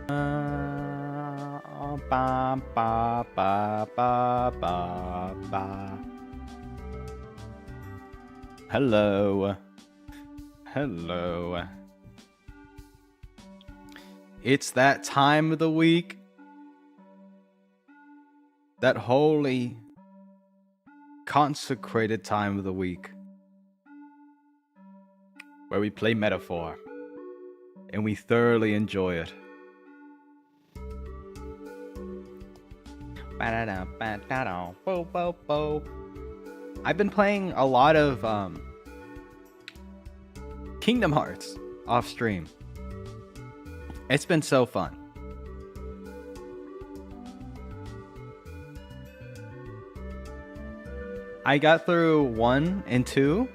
Ba, ba, ba, ba, ba, ba. Hello. Hello. It's that time of the week. That holy, consecrated time of the week. Where we play Metaphor. And we thoroughly enjoy it. I've been playing a lot of Kingdom Hearts off stream. It's been so fun. I got through 1 and 2.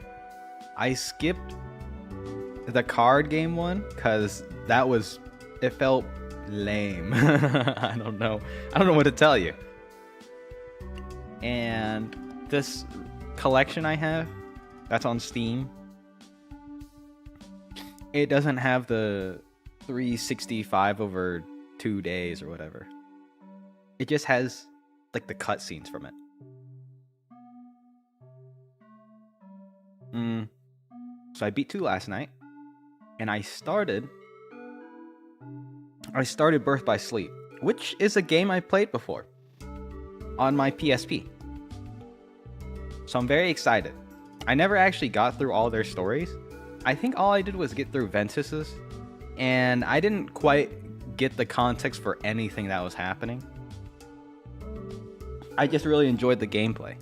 I skipped the card game one because it felt lame. I don't know what to tell you. And this collection I have that's on Steam, it doesn't have the 365 over 2 days or whatever. It just has like the cutscenes from it. So I beat 2 last night, and I started Birth by Sleep, which is a game I played before on my PSP. So I'm very excited. I never actually got through all their stories. I think all I did was get through Ventus's, and I didn't quite get the context for anything that was happening. I just really enjoyed the gameplay.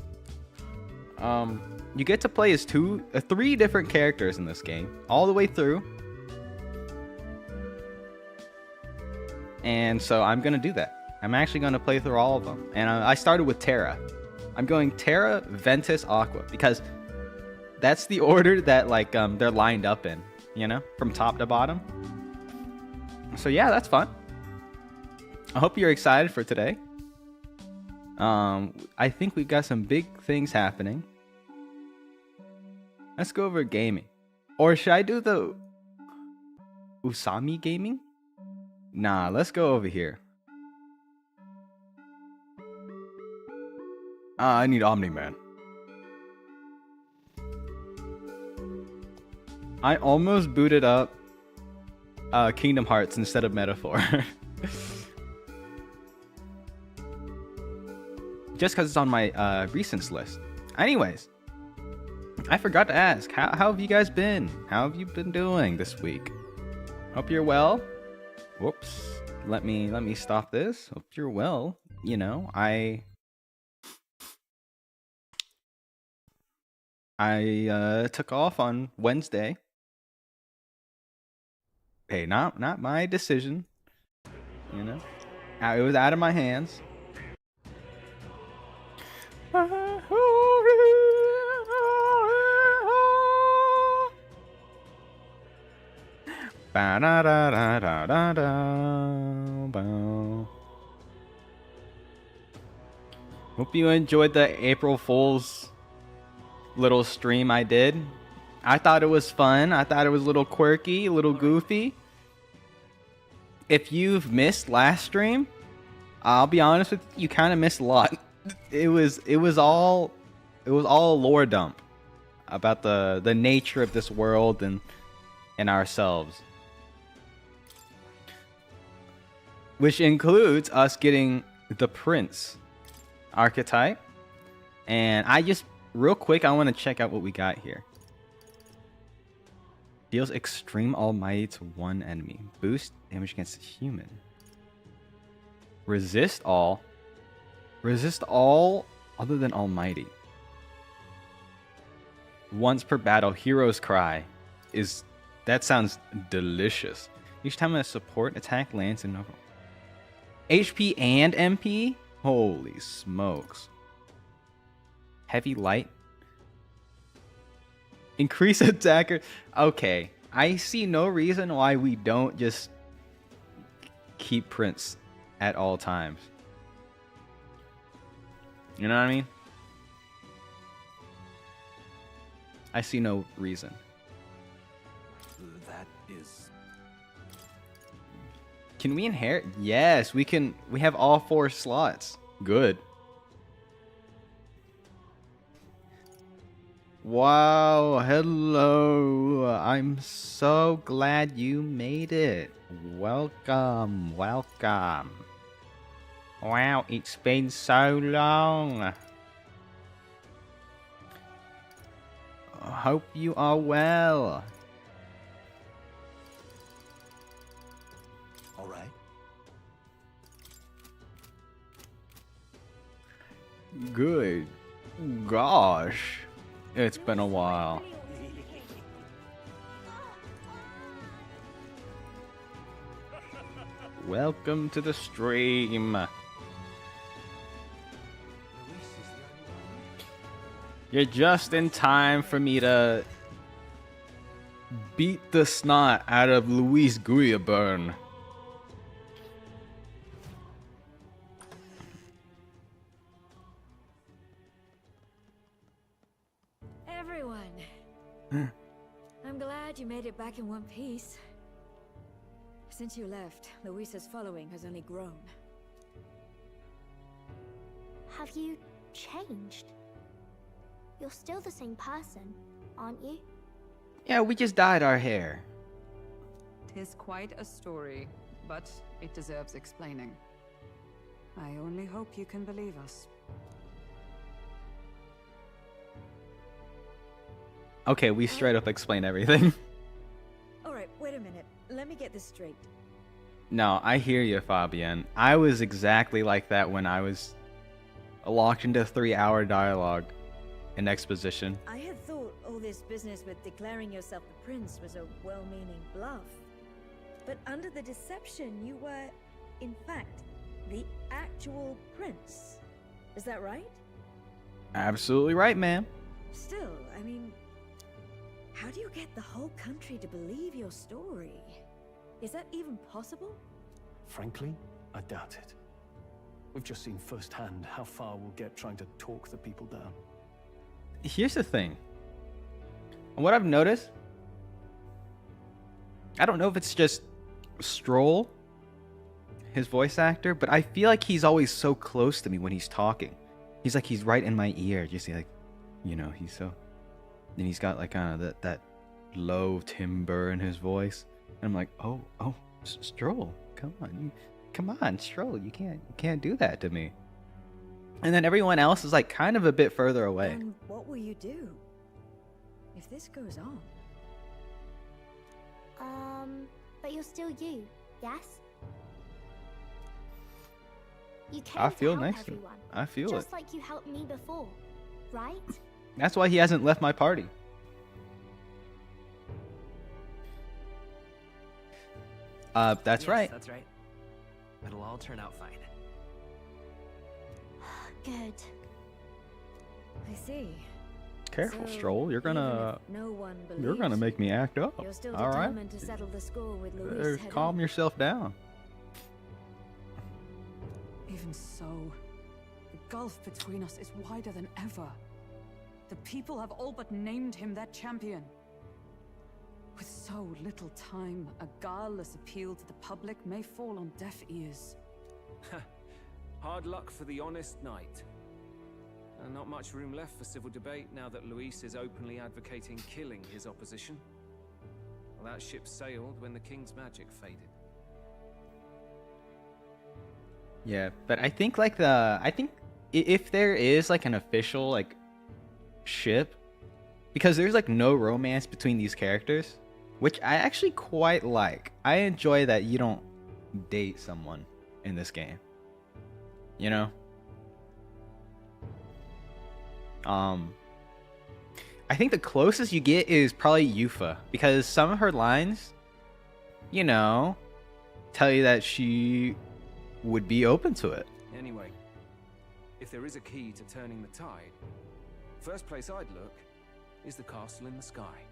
You get to play as 3 different characters in this game, all the way through. And so I'm going to do that. I'm actually going to play through all of them. And I started with Terra. I'm going Terra, Ventus, Aqua, because that's the order that they're lined up in, you know, from top to bottom. So yeah, that's fun. I hope you're excited for today. I think we've got some big things happening. Let's go over gaming. Or should I do the Usami gaming? Nah, let's go over here. I need Omni-Man. I almost booted up Kingdom Hearts instead of Metaphor. Just because it's on my recents list. Anyways, I forgot to ask, how have you guys been? How have you been doing this week? Hope you're well. Whoops. Let me stop this. Hope you're well. You know, I took off on Wednesday. Hey, not my decision. You know, it was out of my hands. Hope you enjoyed the April Fool's little stream I did. I thought it was fun. I thought it was a little quirky, a little goofy. If you've missed last stream, I'll be honest with you, you kind of missed a lot. It was all a lore dump about the nature of this world and ourselves, which includes us getting the Prince archetype. And I just real quick, I want to check out what we got here. Deals extreme almighty to one enemy. Boost damage against a human. Resist all. Resist all other than almighty. Once per battle, hero's cry is... That sounds delicious. Each time a support attack lands in over HP and MP? Holy smokes. Heavy light. Increase attacker. Okay. I see no reason why we don't just keep Prince at all times. You know what I mean? I see no reason. That is... Can we inherit? Yes, we can. We have all 4 slots. Good. Wow, hello. I'm so glad you made it. Welcome, welcome. Wow, it's been so long. Hope you are well. All right. Good. Gosh, it's been a while. Welcome to the stream. You're just in time for me to beat the snot out of Luis Guyaburn. Everyone, I'm glad you made it back in one piece. Since you left, Luisa's following has only grown. Have you changed? You're still the same person, aren't you? Yeah, we just dyed our hair. 'Tis quite a story, but it deserves explaining. I only hope you can believe us. Okay, we straight up explain everything. Alright, wait a minute. Let me get this straight. No, I hear you, Fabian. I was exactly like that when I was locked into 3-hour dialogue and exposition. I had thought all this business with declaring yourself the prince was a well-meaning bluff. But under the deception, you were, in fact, the actual prince. Is that right? Absolutely right, ma'am. Still, I mean, how do you get the whole country to believe your story? Is that even possible? Frankly, I doubt it. We've just seen firsthand how far we'll get trying to talk the people down. Here's the thing. What I've noticed, I don't know if it's just Stroll, his voice actor, but I feel like he's always so close to me when he's talking. He's like he's right in my ear, just like, you know, he's so. And he's got like kind of that low timbre in his voice, and I'm like, oh, Stroll, come on, Stroll, you can't do that to me. And then everyone else is like kind of a bit further away. And what will you do if this goes on? But you're still you, yes? You came I to feel help next to him. everyone, I feel it. just like you helped me before, right? That's why he hasn't left my party. That's Yes, right. That's right. It'll all turn out fine. Good. I see. Careful, So, Stroll. You're even gonna if no one you're gonna believes make me act up. you're still All right. determined to settle the score with Luis. Calm yourself down. Even so, the gulf between us is wider than ever. The people have all but named him their champion. With so little time, a guileless appeal to the public may fall on deaf ears. Hard luck for the honest knight. And not much room left for civil debate now that Luis is openly advocating killing his opposition. Well, that ship sailed when the king's magic faded. Yeah, but I think like if there is like an official like ship, because there's like no romance between these characters, which I actually quite like. I enjoy that you don't date someone in this game. You know? I think the closest you get is probably Yufa, because some of her lines, you know, tell you that she would be open to it. Anyway, if there is a key to turning the tide, first place I'd look is the castle in the sky.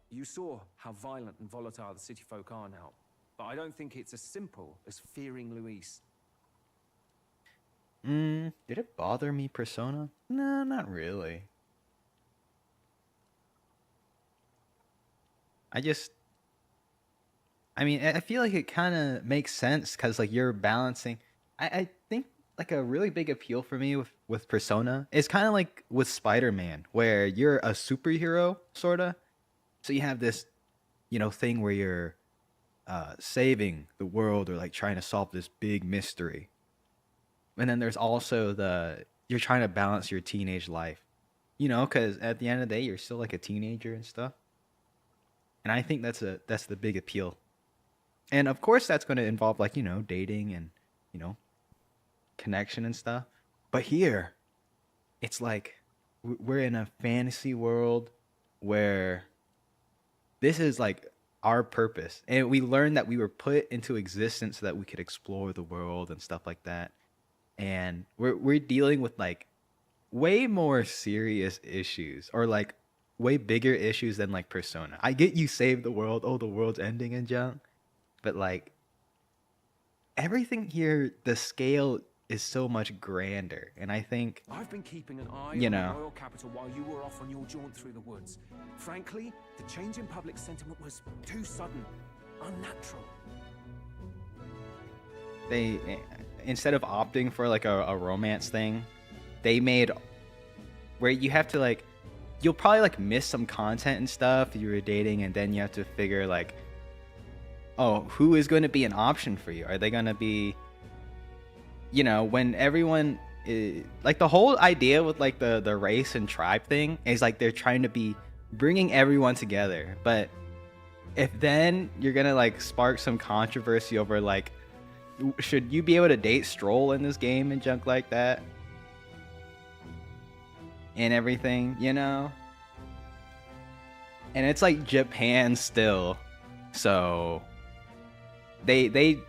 You saw how violent and volatile the city folk are now, but I don't think it's as simple as fearing Luis. Did it bother me, Persona? No, not really. I mean, I feel like it kind of makes sense because like you're balancing. I think like a really big appeal for me with Persona is kind of like with Spider-Man, where you're a superhero sorta. So you have this, thing where you're saving the world or like trying to solve this big mystery, and then there's also you're trying to balance your teenage life, because at the end of the day you're still like a teenager and stuff. And I think that's the big appeal. And of course, that's going to involve like dating and you know connection and stuff. But here, it's like we're in a fantasy world where this is like our purpose, and we learned that we were put into existence so that we could explore the world and stuff like that. And we're dealing with like way more serious issues, or like way bigger issues than like Persona. I get you save the world, oh the world's ending and junk, but like everything here, the scale is so much grander. And I think I've been keeping an eye You on the know. royal capital while you were off on your jaunt through the woods. Frankly, the change in public sentiment was too sudden, unnatural. they, instead of opting for like a romance thing, they made where you have to like, you'll probably like miss some content and stuff if you were dating, and then you have to figure like, oh, who is going to be an option for you? Are they going to be, when everyone is, like the whole idea with like the race and tribe thing is like they're trying to be bringing everyone together. But if then you're going to like spark some controversy over like, should you be able to date Stroll in this game and junk like that? And everything, And it's like Japan still. So they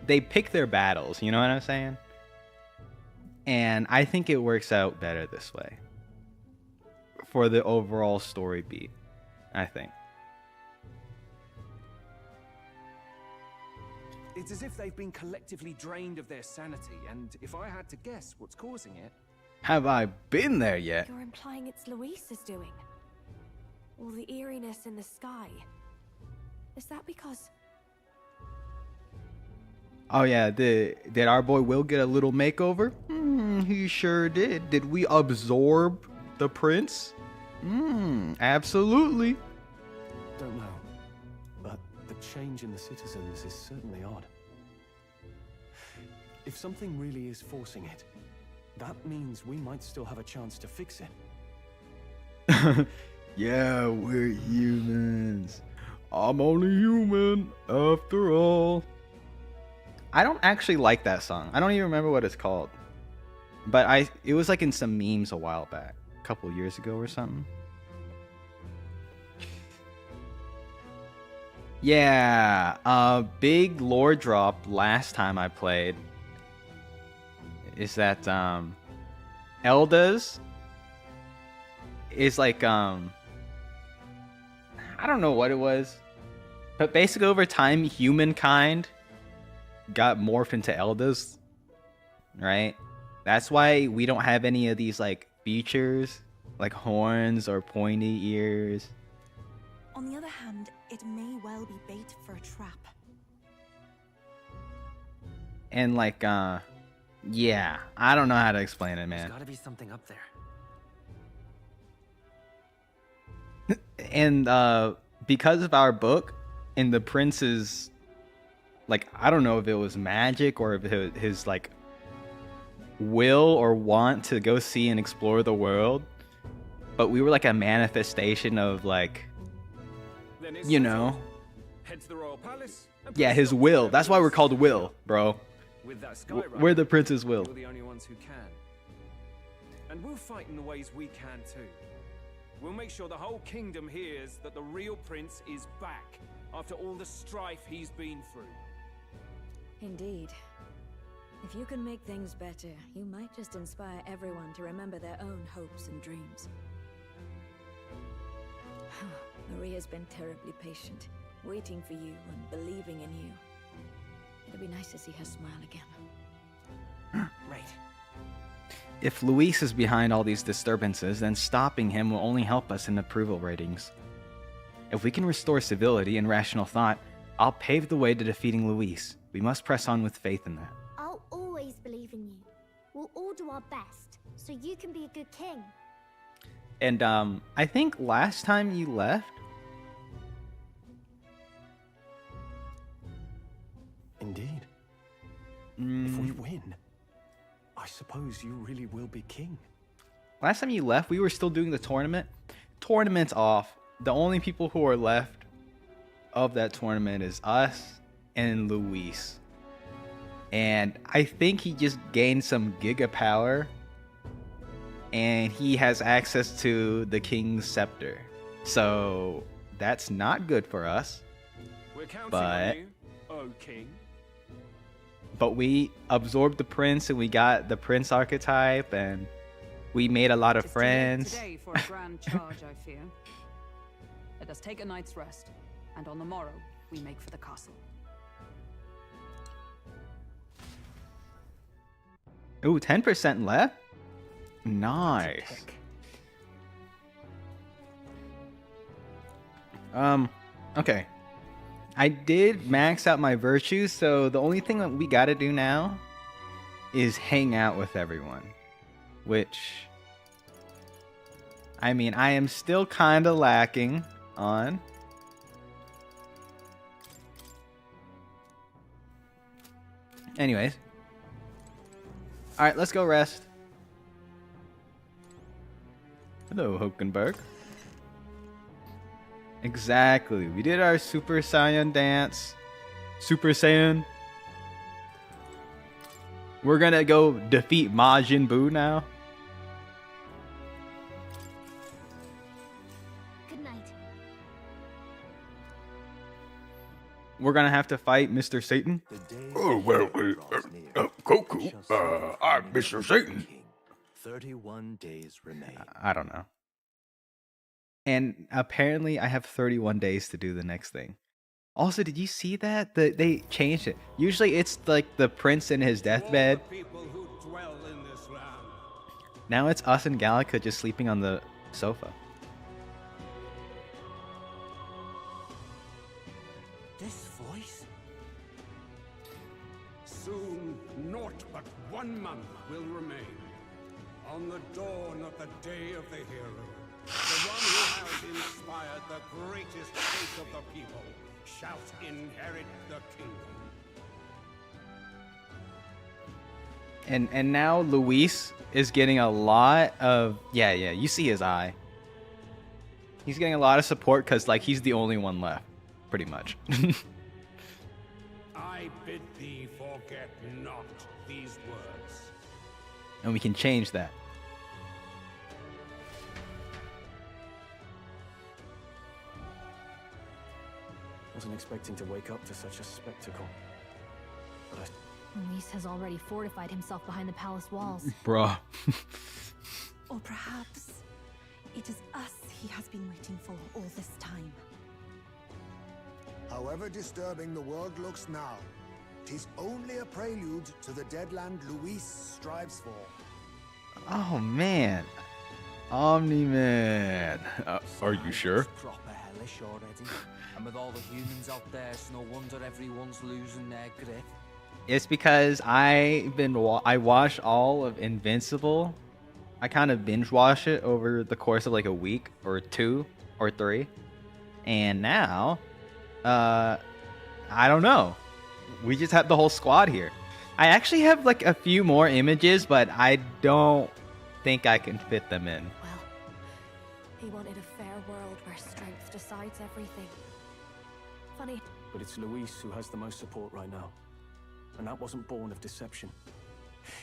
pick their battles, you know what I'm saying? And I think it works out better this way for the overall story beat, I think. It's as if they've been collectively drained of their sanity, and if I had to guess what's causing it, Have I been there yet? You're implying it's Luisa's doing? All the eeriness in the sky. Is that because... Oh yeah, did our boy Will get a little makeover? He sure did. Did we absorb the prince? Absolutely. Don't know, but the change in the citizens is certainly odd. If something really is forcing it, that means we might still have a chance to fix it. Yeah, we're humans. I'm only human after all. I don't actually like that song. I don't even remember what it's called. But it was like in some memes a while back, a couple years ago or something. Yeah, big lore drop last time I played is that Eldas is like I don't know what it was, but basically over time humankind got morphed into Eldas, right? That's why we don't have any of these like features like horns or pointy ears. On the other hand, it may well be bait for a trap. And like yeah, I don't know how to explain it, There's man. gotta be something up there. And because of our book and the prince's, like, I don't know if it was magic or if it, his like will or want to go see and explore the world, but we were like a manifestation of like, then it's you settled. know, Head to the royal palace. and yeah, put his yourself will. wherever That's why you we're see called fit. Will, bro. With that sky We're the prince's will. You're the only ones who can. And we'll fight in the ways we can too. We'll make sure the whole kingdom hears that the real prince is back after all the strife he's been through. Indeed. If you can make things better, you might just inspire everyone to remember their own hopes and dreams. Maria's been terribly patient, waiting for you and believing in you. It'll be nice to see her smile again. Right. If Luis is behind all these disturbances, then stopping him will only help us in approval ratings. If we can restore civility and rational thought, I'll pave the way to defeating Luis. We must press on with faith in that. I'll always believe in you. We'll all do our best, so you can be a good king. And I think last time you left, Indeed. If we win, I suppose you really will be king. last time you left, we were still doing the tournament. Tournament's off. The only people who are left of that tournament is us and Luis. And I think he just gained some giga power. And he has access to the king's scepter. So that's not good for us. We're counting But- on you, O king. But we absorbed the prince and we got the prince archetype and we made a lot of It's too late friends. today for a grand charge, I fear. Let us take a night's rest, and on the morrow we make for the castle. Ooh, 10% left? Nice. Okay. I did max out my virtues, so the only thing that we gotta do now is hang out with everyone. Which, I mean, I am still kind of lacking on. Anyways. Alright, let's go rest. Hello, Hokenberg. Exactly. We did our Super Saiyan dance. Super Saiyan. We're gonna go defeat Majin Buu now. Good night. We're gonna have to fight Mr. Satan. Oh, well, Goku, I'm Mr. Satan. 31 days remain. I don't know. And apparently I have 31 days to do the next thing. Also, did you see that? They changed it. Usually it's like the prince in his deathbed. Now it's us and Gallica just sleeping on the sofa. This voice? Soon, naught but 1 month will remain. On the dawn of the day of the hero, the one who has inspired the greatest faith of the people shall inherit the kingdom. And now Luis is getting a lot of you see his eye. He's getting a lot of support because like he's the only one left, pretty much. I bid thee forget not these words. And we can change that. Wasn't expecting to wake up to such a spectacle. But Luis has already fortified himself behind the palace walls. Bruh. Or perhaps it is us he has been waiting for all this time. However disturbing the world looks now, 'tis only a prelude to the deadland Luis strives for. Oh man. Omni-Man. Are you sure? Proper hellish already. And with all the humans out there, it's no wonder everyone's losing their grip. It's because I watched all of Invincible. I kind of binge watched it over the course of like a week or 2 or 3. And now, I don't know. We just have the whole squad here. I actually have like a few more images, but I don't think I can fit them in. Well, he wanted a fair world where strength decides everything. Funny. But it's Luis who has the most support right now. And that wasn't born of deception.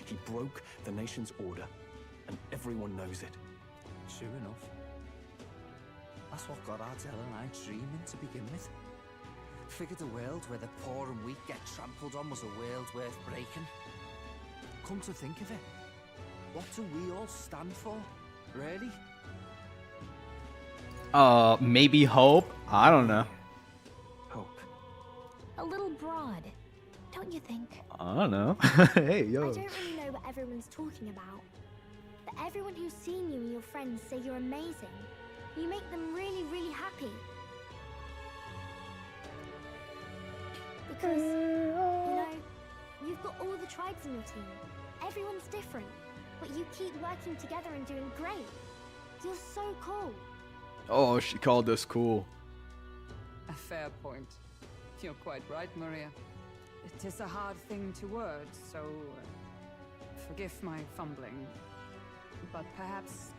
He broke the nation's order, and everyone knows it. True enough. That's what got Ardell and I dreaming to begin with. Figured a world where the poor and weak get trampled on was a world worth breaking. Come to think of it, what do we all stand for, really? Maybe hope? I don't know. Hope. A little broad, don't you think? I don't know. Hey, yo. I don't really know what everyone's talking about. But everyone who's seen you and your friends say you're amazing. You make them really, really happy. Because, you know, you've got all the tribes in your team. Everyone's different, but you keep working together and doing great. You're so cool. Oh, she called us cool. A fair point. You're quite right, Maria. It is a hard thing to word, so forgive my fumbling. But perhaps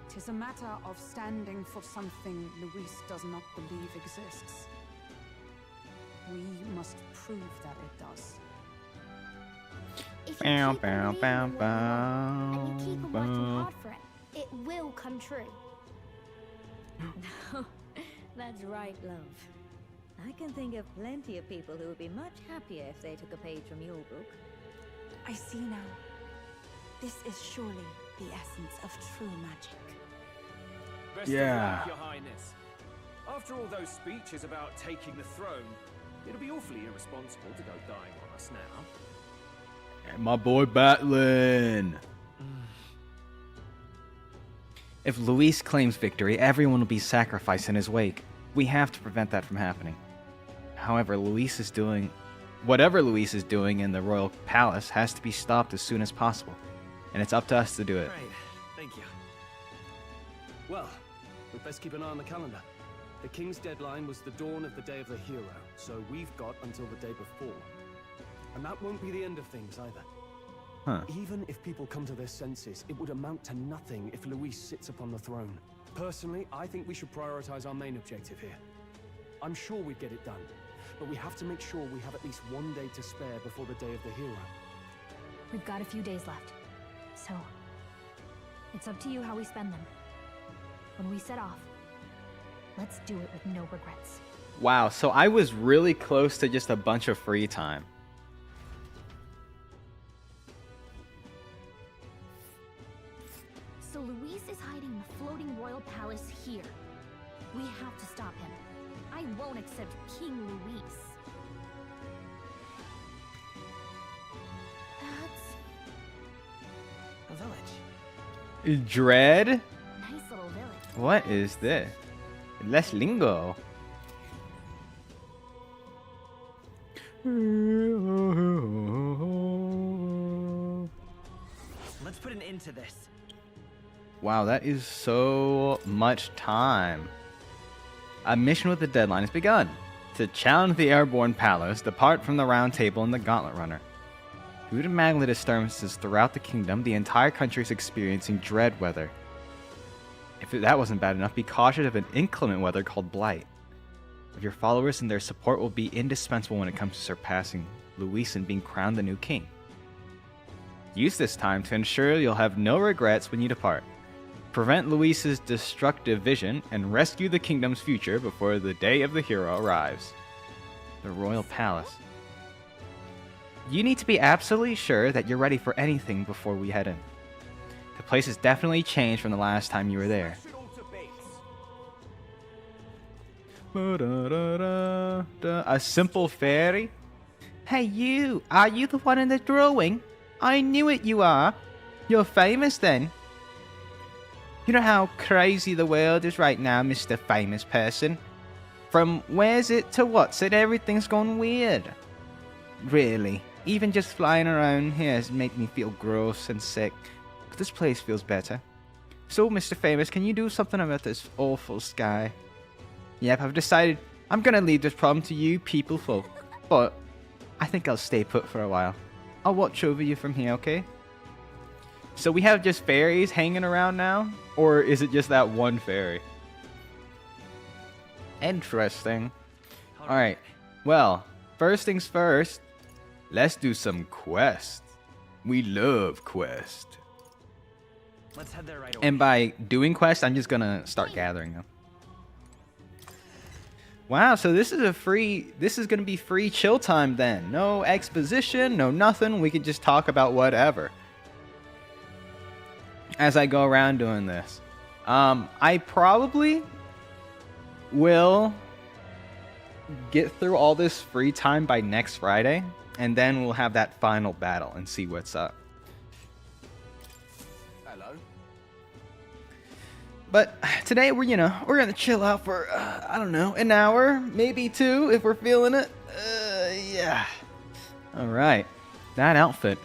it is a matter of standing for something Luis does not believe exists. We must prove that it does. If you keep on believing in what you want, and you keep on working hard for it, it will come true. That's right, love. I can think of plenty of people who would be much happier if they took a page from your book. I see now. This is surely the essence of true magic. Best of luck, Your Highness. After all those speeches about taking the throne, it'll be awfully irresponsible to go dying on us now. And my boy battling. If Luis claims victory, everyone will be sacrificed in his wake. We have to prevent that from happening. However, whatever Luis is doing in the royal palace has to be stopped as soon as possible. And it's up to us to do it. Right, thank you. Well, we'd best keep an eye on the calendar. The king's deadline was the dawn of the day of the hero, so we've got until the day before. And that won't be the end of things either. Huh. Even if people come to their senses, it would amount to nothing if Luis sits upon the throne. Personally, I think we should prioritize our main objective here. I'm sure we'd get it done, but we have to make sure we have at least one day to spare before the day of the hero. We've got a few days left, so it's up to you how we spend them. When we set off, let's do it with no regrets. Wow, so I was really close to just a bunch of free time. So Luis is hiding in the floating royal palace here. We have to stop him. I won't accept King Luis. That's a village. Dread? nice little village. What is this? Let's lingo. Let's put an end to this. Wow, that is so much time. A mission with a deadline has begun. To challenge the airborne palace, depart from the Round Table and the Gauntlet Runner. Due to magma disturbances throughout the kingdom, the entire country is experiencing dread weather. If that wasn't bad enough, be cautious of an inclement weather called Blight. Your followers and their support will be indispensable when it comes to surpassing Luis and being crowned the new king. Use this time to ensure you'll have no regrets when you depart. Prevent Luis's destructive vision and rescue the kingdom's future before the day of the hero arrives. The Royal Palace. You need to be absolutely sure that you're ready for anything before we head in. The place has definitely changed from the last time you were there. A simple fairy? Hey you, are you the one in the drawing? I knew it, you are. You're famous then. You know how crazy the world is right now, Mr. Famous Person. From where's it to what's it, everything's gone weird. Really, even just flying around here has made me feel gross and sick. But this place feels better. So, Mr. Famous, can you do something about this awful sky? Yep, I've decided I'm gonna leave this problem to you people folk. But I think I'll stay put for a while. I'll watch over you from here, okay? So we have just fairies hanging around now? Or is it just that one fairy? Interesting. Alright, well, first things first, let's do some quests. We love quests. Let's head there right away. And by doing quests, I'm just gonna start gathering them. Wow, so this is gonna be free chill time then. No exposition, no nothing. We can just talk about whatever. As I go around doing this. I probably will get through all this free time by next Friday, and then we'll have that final battle and see what's up. Hello. But today we're gonna chill out for I don't know, an hour, maybe two if we're feeling it. Yeah. All right. That outfit.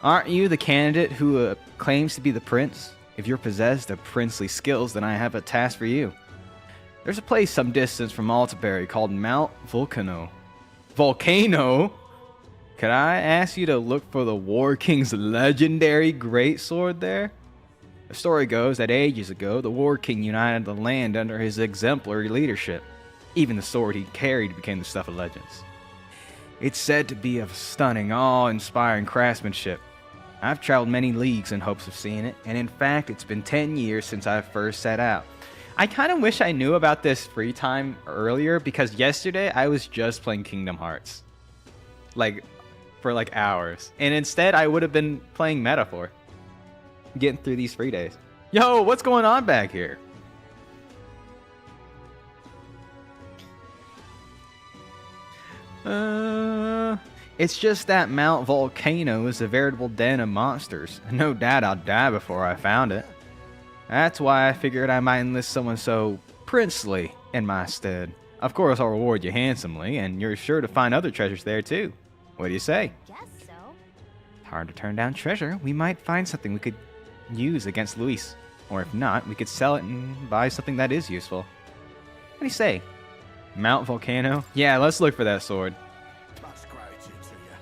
Aren't you the candidate who claims to be the prince? If you're possessed of princely skills, then I have a task for you. There's a place some distance from Altaberry called Mount Volcano. Volcano? Could I ask you to look for the War King's legendary greatsword there? The story goes that ages ago, the War King united the land under his exemplary leadership. Even the sword he carried became the stuff of legends. It's said to be of stunning, awe-inspiring craftsmanship. I've traveled many leagues in hopes of seeing it, and in fact, it's been 10 years since I first set out. I kind of wish I knew about this free time earlier, because yesterday I was just playing Kingdom Hearts. For hours. And instead, I would have been playing Metaphor. Getting through these free days. Yo, what's going on back here? It's just that Mount Volcano is a veritable den of monsters. No doubt I'll die before I found it. That's why I figured I might enlist someone so princely in my stead. Of course, I'll reward you handsomely, and you're sure to find other treasures there too. What do you say? Guess so. Hard to turn down treasure. We might find something we could use against Luis. Or if not, we could sell it and buy something that is useful. What do you say? Mount Volcano? Yeah, let's look for that sword. Much gratitude to you.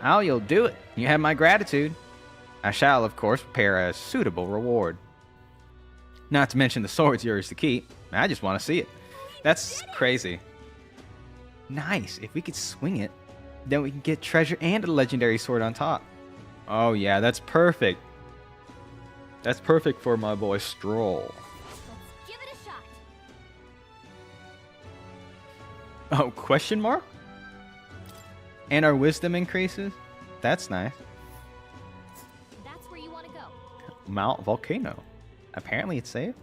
Oh, you'll do it. You have my gratitude. I shall, of course, prepare a suitable reward. Not to mention the sword's yours to keep. I just want to see it. That's crazy. Nice. If we could swing it, then we can get treasure and a legendary sword on top. Oh yeah, that's perfect. That's perfect for my boy Stroll. Let's give it a shot. Oh, question mark? And our wisdom increases? That's nice. That's where you want to go. Mount Volcano. Apparently it's safe.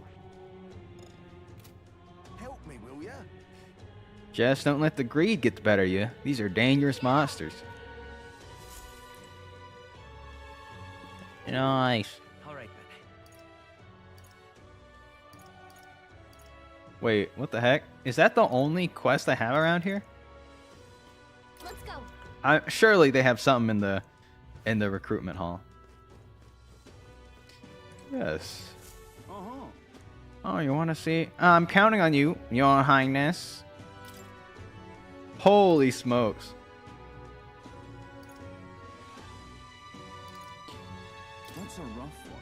Help me, will ya? Just don't let the greed get the better of you. These are dangerous monsters. Nice. All right, then. Wait, what the heck? Is that the only quest I have around here? Let's go. Surely they have something in the recruitment hall. Yes. Oh, you want to see? I'm counting on you, Your Highness. Holy smokes. That's a rough one.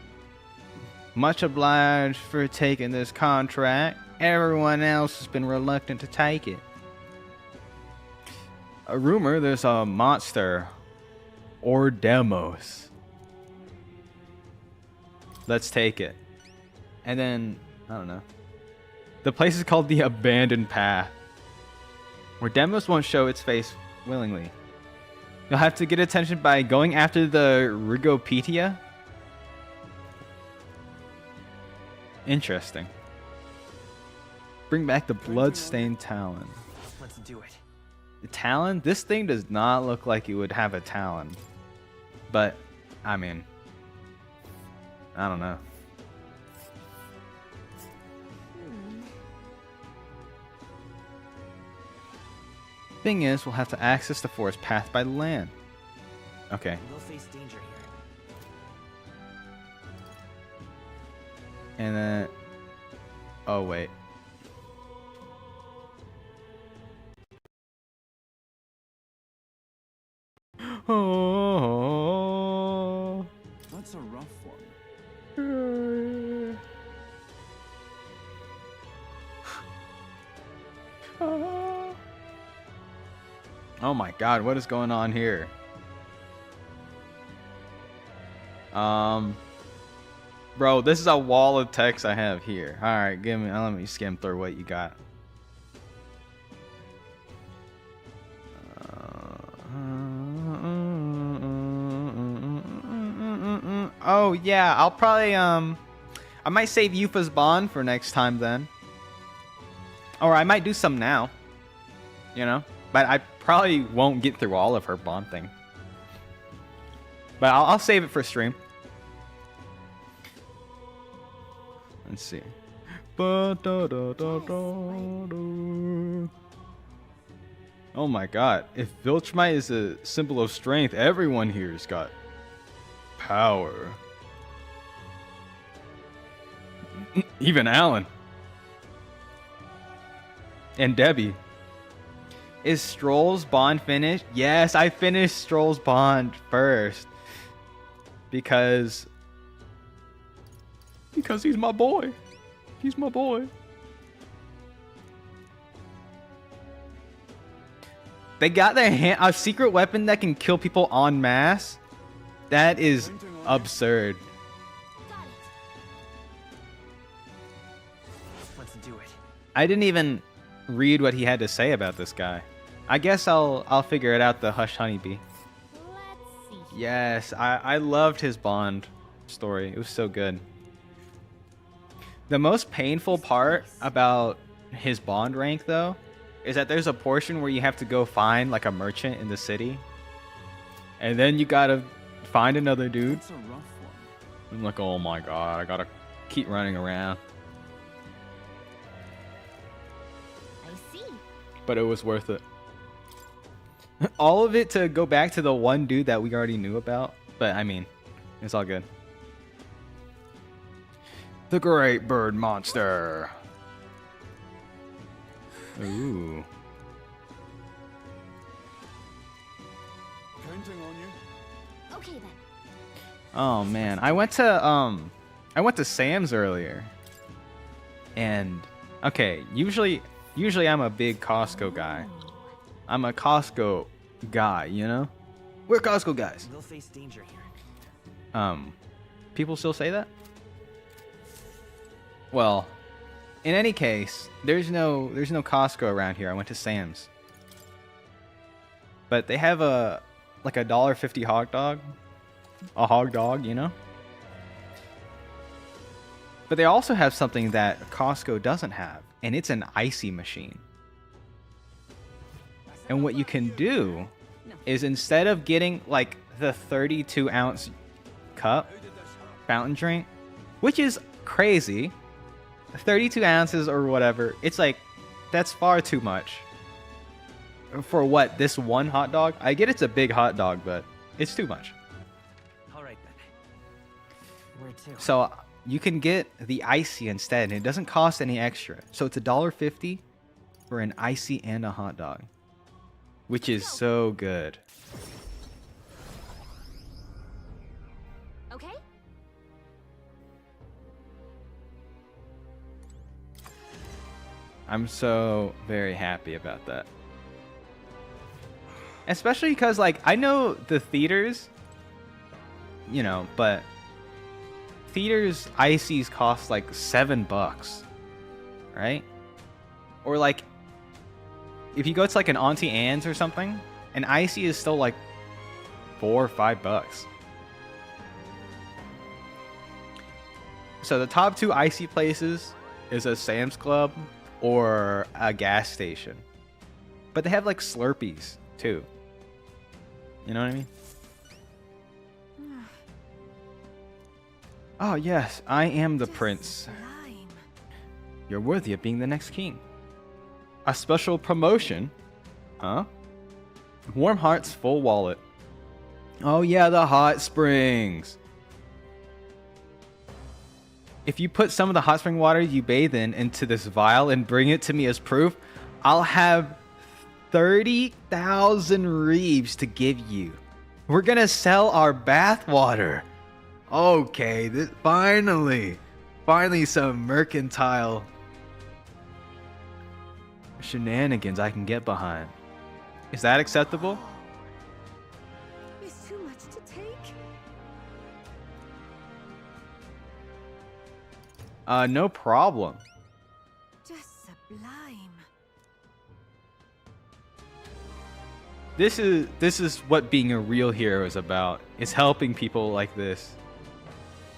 Much obliged for taking this contract. Everyone else has been reluctant to take it. A rumor there's a monster. Or demos. Let's take it. And then, I don't know. The place is called the Abandoned Path. Where Demos won't show its face willingly. You'll have to get attention by going after the Rigopedia. Interesting. Bring back the Bloodstained Talon. Let's do it. The Talon? This thing does not look like it would have a Talon. But, I mean, I don't know. Thing is, we'll have to access the forest path by land. Okay. We'll face danger here. And then... Oh, wait. Oh. That's a rough one. Oh my god, what is going on here? Bro, this is a wall of text I have here. Alright, let me skim through what you got. Oh yeah, I'll probably I might save Yufa's bond for next time then. Or I might do some now. You know? But I probably won't get through all of her bond thing. But I'll save it for stream. Let's see. Oh my god. If Viltchmite is a symbol of strength, everyone here's got power. Even Alan. And Debbie. Is Stroll's bond finished? Yes, I finished Stroll's bond first. Because he's my boy. He's my boy. They got a secret weapon that can kill people en masse. That is absurd. Let's do it. I didn't even read what he had to say about this guy. I guess I'll figure it out. The Hush Honeybee. Yes, I loved his Bond story. It was so good. The most painful part about his Bond rank, though, is that there's a portion where you have to go find like a merchant in the city, and then you gotta find another dude. That's a rough one. I'm like, oh my god, I gotta keep running around. I see. But it was worth it. All of it to go back to the one dude that we already knew about. But I mean, it's all good. The Great Bird Monster. Ooh. Counting on you. Okay then. Oh man, I went to Sam's earlier. And okay, usually I'm a big Costco guy. I'm a Costco guy, you know? We're Costco guys. We'll face danger here. People still say that? Well, in any case, there's no Costco around here. I went to Sam's. But they have like a $1.50 hot dog. A hog dog, you know? But they also have something that Costco doesn't have, and it's an icy machine. And what you can do is, instead of getting like the 32-ounce cup fountain drink, which is crazy, 32 ounces or whatever, it's like, that's far too much. For what, this one hot dog? I get it's a big hot dog, but it's too much. Alright then. Where to? So you can get the icy instead, and it doesn't cost any extra. So it's $1.50 for an icy and a hot dog, which is so good. Okay? I'm so very happy about that. Especially because, like, I know the theaters, you know, but theaters ices cost like $7, right? Or like, if you go to like an Auntie Anne's or something, an icy is still like $4 or $5. So the top two icy places is a Sam's Club or a gas station. But they have like Slurpees too. You know what I mean? Oh yes, I am the prince. You're worthy of being the next king. A special promotion? Huh? Warm hearts, full wallet. Oh yeah, the hot springs. If you put some of the hot spring water you bathe in into this vial and bring it to me as proof, I'll have 30,000 reeves to give you. We're gonna sell our bath water. Okay, finally some mercantile shenanigans I can get behind. Is that acceptable? It's too much to take. No problem. Just sublime. This is what being a real hero is about. It's helping people like this.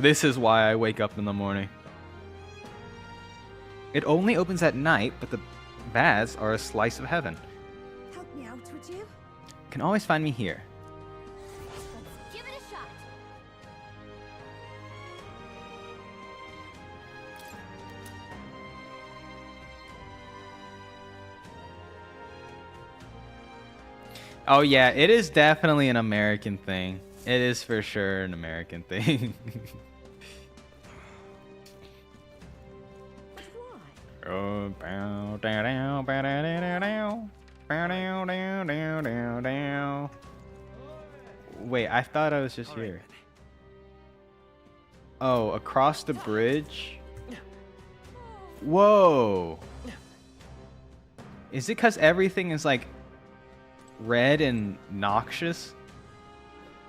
This is why I wake up in the morning. It only opens at night, but the baths are a slice of heaven. Help me out, would you? Can always find me here. Let's give it a shot. Oh yeah, it is definitely an American thing. It is for sure an American thing. Oh, bow, down, down, bow, down, down, down, bow, down, down, down, down, down. Wait, I thought I was just here. Oh, across the bridge? Whoa. Is it because everything is like red and noxious?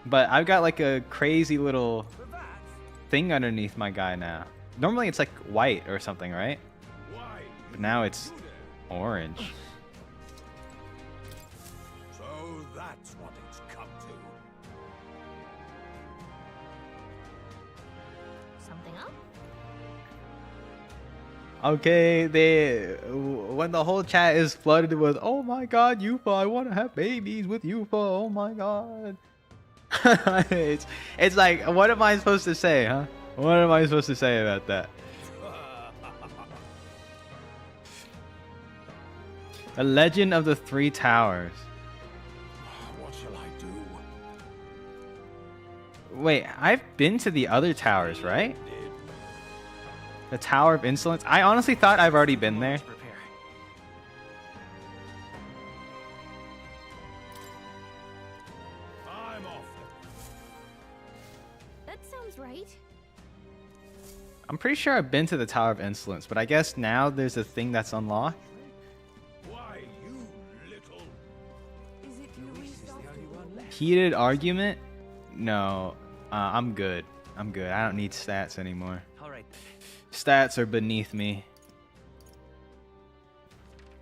But I've got like a crazy little thing underneath my guy now. Normally it's like white or something, right? But now it's orange. So that's what it's come to. Something up? Okay, when the whole chat is flooded with, oh my god, Yufa, I want to have babies with Yufa, oh my god. it's like, what am I supposed to say, huh? What am I supposed to say about that? The Legend of the Three Towers. What shall I do? Wait, I've been to the other towers, right? The Tower of Insolence? I honestly thought I've already been there. I'm off. That sounds right. I'm pretty sure I've been to the Tower of Insolence, but I guess now there's a thing that's unlocked. Why, you little... Is it Luis after all? Heated argument? No, I'm good. I'm good. I don't need stats anymore. All right. Stats are beneath me.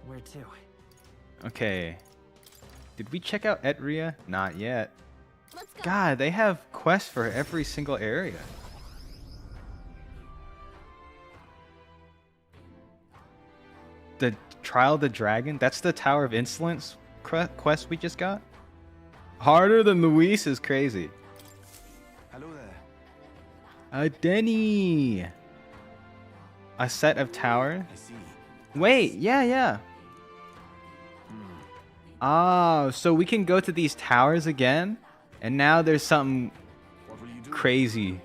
Where to? Okay. Did we check out Etria? Not yet. Let's go. God, they have quests for every single area. The Trial of the Dragon? That's the Tower of Insolence quest we just got? Harder than Luis is crazy. Hello there. Denny! A set of towers? I see. Wait, yeah. Ah, so we can go to these towers again? And now there's something What will you do? crazy.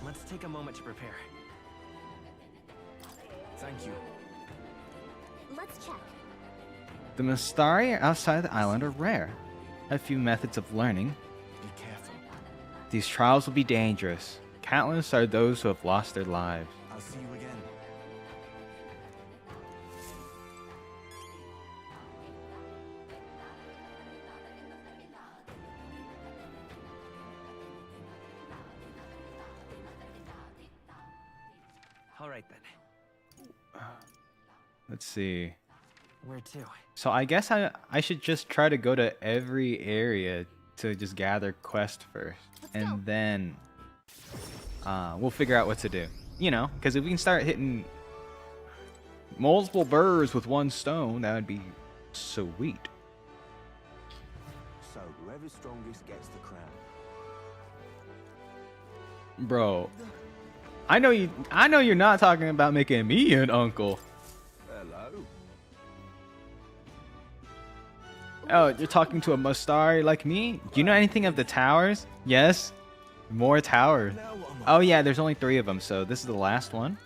Let's take a moment to prepare. Thank you. Let's check. The Mystari outside the island are rare. A few methods of learning. Be careful. These trials will be dangerous. Countless are those who have lost their lives. I'll see you again. All right then. Let's see. Where to? So I guess I should just try to go to every area to just gather quest first. And then we'll figure out what to do. You know, because if we can start hitting multiple birds with one stone, that would be sweet. So whoever's strongest gets the crown. Bro, I know you're not talking about making me an uncle. Hello. Oh, you're talking to a Mystari like me? Do you know anything of the towers? Yes. More towers. Oh yeah, there's only 3 of them, so this is the last one.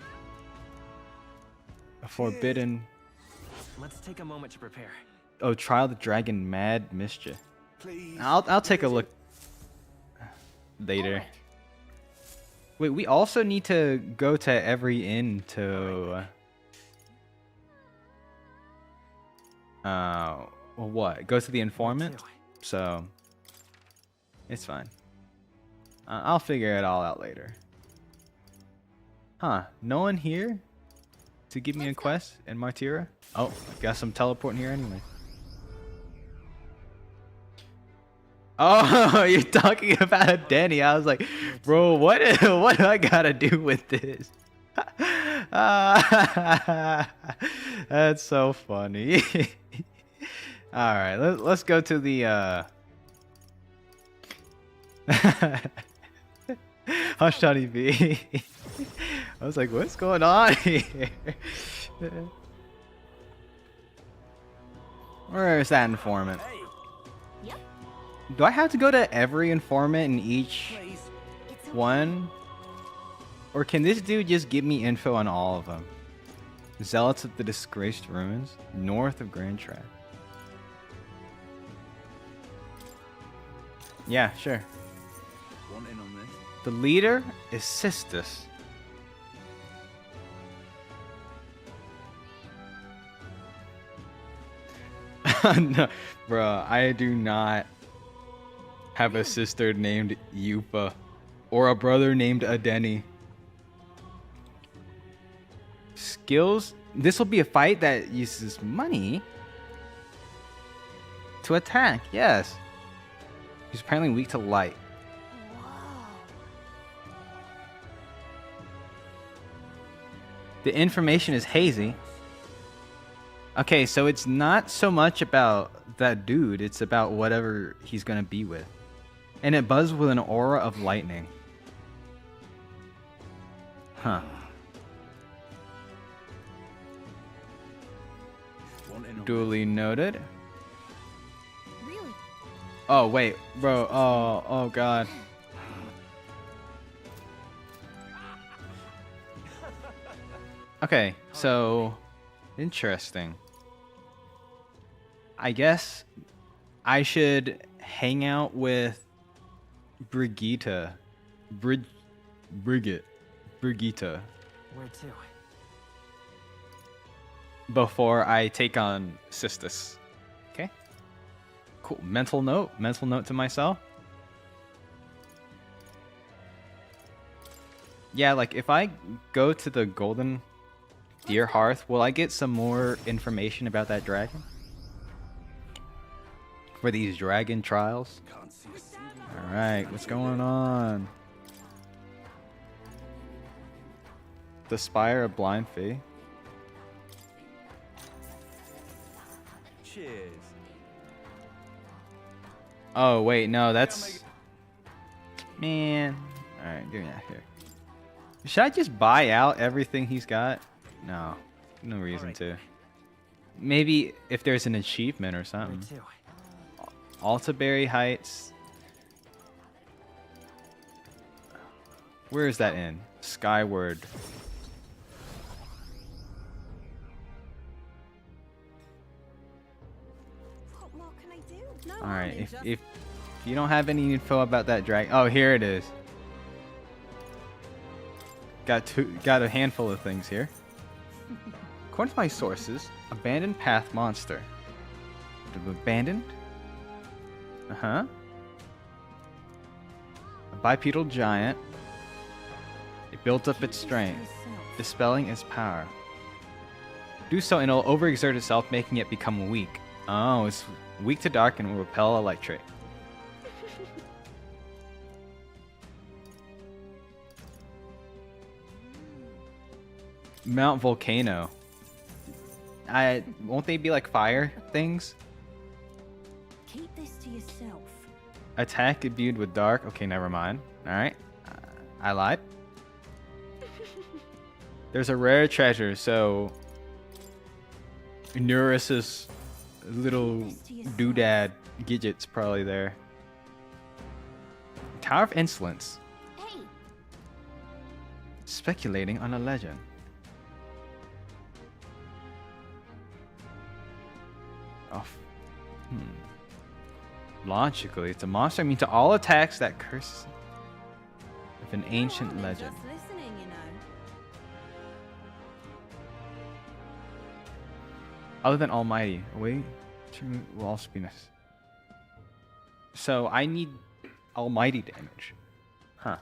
A forbidden. Let's take a moment to prepare. Oh, Trial of the Dragon Mad Mischief. Please. I'll take a look later. Wait, we also need to go to every inn to well, what? Go to the informant? So it's fine. I'll figure it all out later. Huh, no one here to give me a quest in Martira? Oh, got some teleporting here anyway. Oh, you're talking about Denny. I was like, bro, what do I gotta do with this? That's so funny. All right, let's go to the Hush Honey B. I was like, what's going on here? Where is that informant? Yep. Do I have to go to every informant in each one? Or can this dude just give me info on all of them? Zealots of the Disgraced Ruins, north of Grand Track. Yeah, sure. Want in on this? The leader is Sistus. No, bro, I do not have a sister named Yupa or a brother named Adeni. Skills? This will be a fight that uses money to attack. Yes. He's apparently weak to light. The information is hazy. Okay, so it's not so much about that dude, it's about whatever he's gonna be with. And it buzzes with an aura of lightning. Huh. Duly noted. Really? Oh, wait, bro. Oh god. Okay, so interesting. I guess I should hang out with Brigitte. Brigitte. Where to? Before I take on Sistus. Okay. Cool. Mental note. Mental note to myself. Yeah, like if I go to the Golden Deer Hearth, will I get some more information about that dragon? For these dragon trials? Alright, what's going on? The Spire of Blind Fee. Cheers. Oh, wait, no, that's... Man. Alright, give me that here. Should I just buy out everything he's got? No. No reason to. Maybe if there's an achievement or something. Altaberry Heights. Where is that in? Skyward. What more can I do? No, Alright, if you don't have any info about that dragon... Oh, here it is. Got a handful of things here. According to my sources, abandoned path monster. Abandoned? Uh-huh. A bipedal giant. It built up its strength, dispelling its power. Do so and it'll overexert itself, making it become weak. Oh, it's weak to dark and will repel electric. Mount Volcano. Won't they be like fire things? Keep this to yourself. Attack imbued with dark. Okay, never mind. Alright. I lied. There's a rare treasure, so... Neurus's little doodad Gidget's probably there. Tower of Insolence. Hey, Speculating on a legend. Oh. Logically, it's a monster immune to all attacks that curse with an ancient legend. Just listening, you know. Other than Almighty, wait, will also be nice. So I need Almighty damage, huh?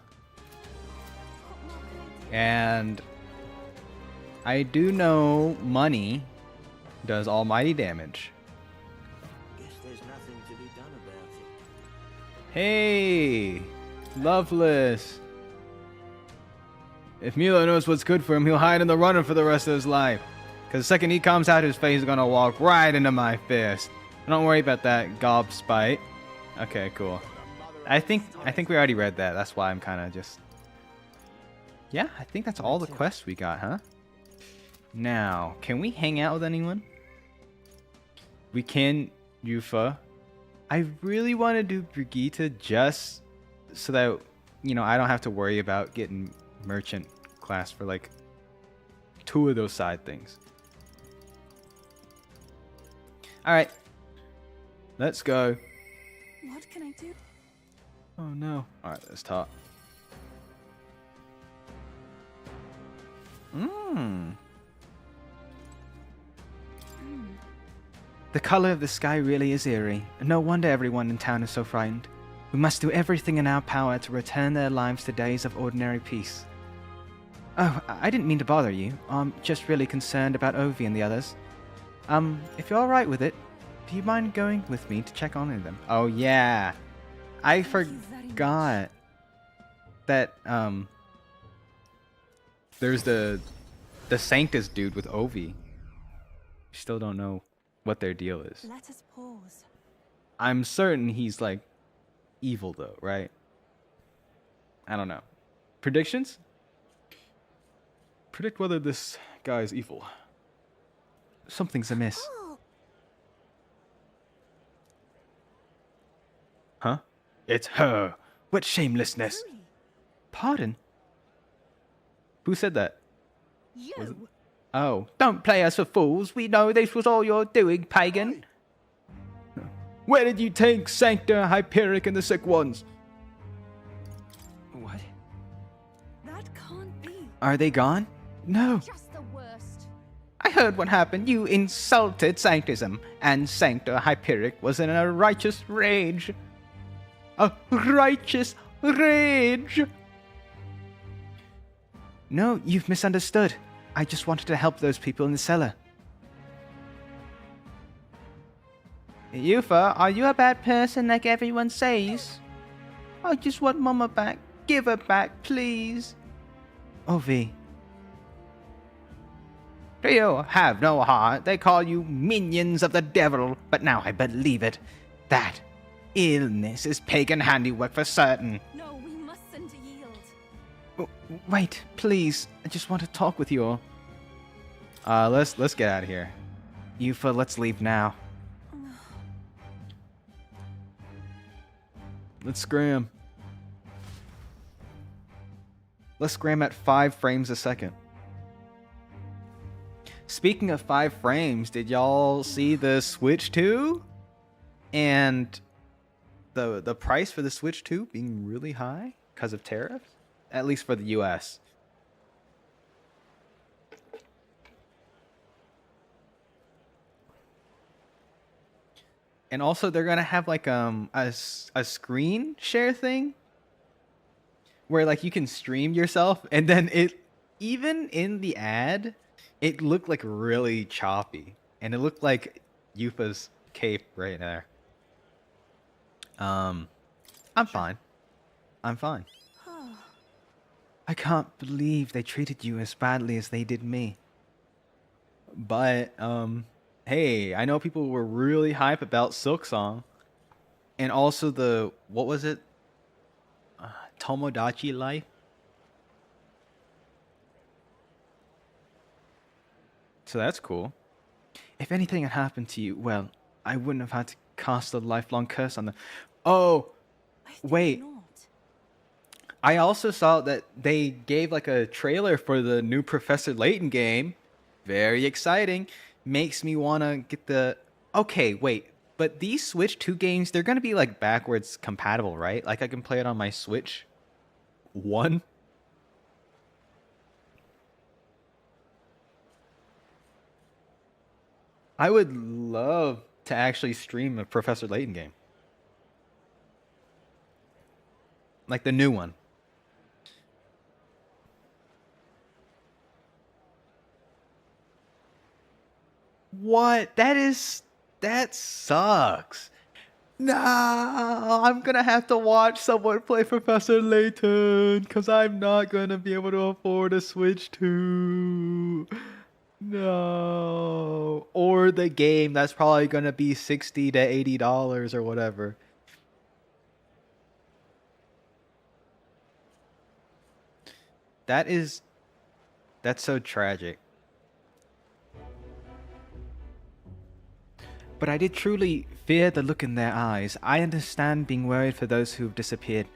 And I do know money does Almighty damage. Guess there's nothing to be done about it. Hey, Loveless. If Milo knows what's good for him, he'll hide in the runner for the rest of his life. Because the second he comes out, his face is gonna walk right into my fist. Don't worry about that, Gob Spite. Okay, cool. I think we already read that. That's why I'm kind of just... Yeah, I think that's all the quests we got, huh? Now, can we hang out with anyone? We can Yufa. I really want to do Brigitte just so that, you know, I don't have to worry about getting merchant class for like 2 of those side things. Alright. Let's go. What can I do? Oh no. Alright, let's talk. The color of the sky really is eerie. No wonder everyone in town is so frightened. We must do everything in our power to return their lives to days of ordinary peace. Oh, I didn't mean to bother you. I'm just really concerned about Ovi and the others. If you're alright with it, do you mind going with me to check on them? Oh yeah. I forgot that, there's the Sanctus dude with Ovi. Still don't know what their deal is. Let us pause. I'm certain he's like evil though, right? I don't know. Predictions? Predict whether this guy is evil. Something's amiss. Huh? It's her. What shamelessness. Pardon? Who said that? You. Oh, don't play us for fools. We know this was all your doing, pagan. Where did you take Sancta, Hyperic, and the sick ones? What? That can't be. Are they gone? No. Just the worst. I heard what happened. You insulted Sanctism, and Sancta Hyperic was in a righteous rage. A righteous rage! No, you've misunderstood. I just wanted to help those people in the cellar. Yufa, are you a bad person like everyone says? I just want Mama back. Give her back, please. Ovi. You have no heart. They call you minions of the devil, but now I believe it. That illness is pagan handiwork for certain. No, we mustn't yield. Oh, wait, please. I just want to talk with you all. Let's get out of here. Yufa, let's leave now. Let's scram. Let's scram at 5 frames a second. Speaking of 5 frames, did y'all see the Switch 2? And the price for the Switch 2 being really high because of tariffs? At least for the US. And also they're gonna have like a screen share thing where like you can stream yourself, and then it, even in the ad, it looked like really choppy, and it looked like Yufa's cape right there. I'm fine. I'm fine. I can't believe they treated you as badly as they did me. But hey, I know people were really hype about Silksong, and also the, what was it? Tomodachi Life. So that's cool. If anything had happened to you, well, I wouldn't have had to cast a lifelong curse on them. Oh, wait. I also saw that they gave like a trailer for the new Professor Layton game. Very exciting. Makes me want to get the... Okay, wait. But these Switch 2 games, they're going to be like backwards compatible, right? Like I can play it on my Switch 1. I would love to actually stream a Professor Layton game. Like the new one. What? That sucks. No, I'm gonna have to watch someone play Professor Layton because I'm not gonna be able to afford a Switch 2. No. Or the game that's probably gonna be $60 to $80 or whatever. That's so tragic. But I did truly fear the look in their eyes. I understand being worried for those who've disappeared,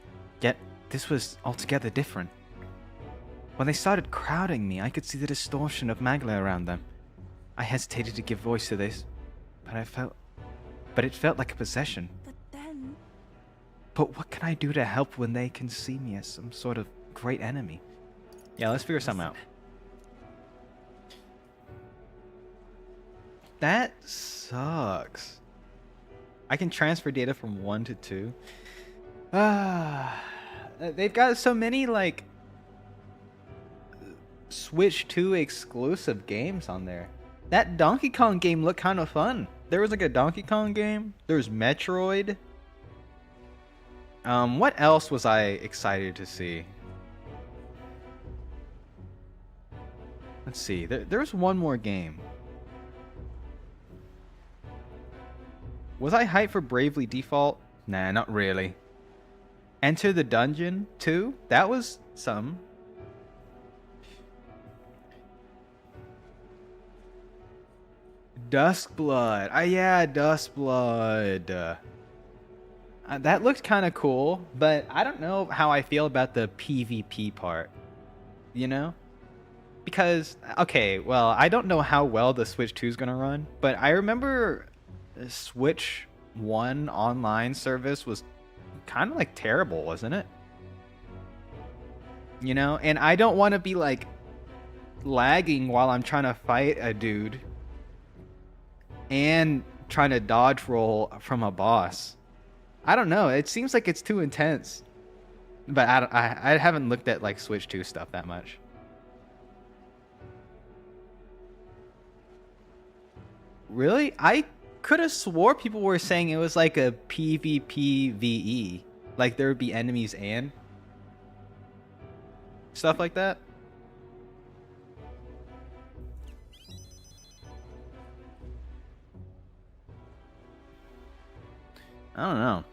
yet this was altogether different. When they started crowding me, I could see the distortion of Magla around them. I hesitated to give voice to this, but it felt like a possession. But then... But what can I do to help when they can see me as some sort of great enemy? Yeah, let's figure something out. That sucks. I can transfer data from 1 to 2. They've got so many, like, Switch 2 exclusive games on there. That Donkey Kong game looked kind of fun. There was like a Donkey Kong game. There was Metroid. What else was I excited to see? Let's see. There's one more game. Was I hyped for Bravely Default? Nah, not really. Enter the Dungeon 2? That was some. Duskblood. Yeah, Duskblood. That looked kind of cool, but I don't know how I feel about the PvP part. You know? Because, okay, well, I don't know how well the Switch 2 is going to run, but I remember the Switch 1 online service was kind of like terrible, wasn't it? You know? And I don't want to be like lagging while I'm trying to fight a dude and trying to dodge roll from a boss. I don't know. It seems like it's too intense. But I haven't looked at like Switch 2 stuff that much. Really? I could have swore people were saying it was like a PvPvE. Like there would be enemies and stuff like that. I don't know.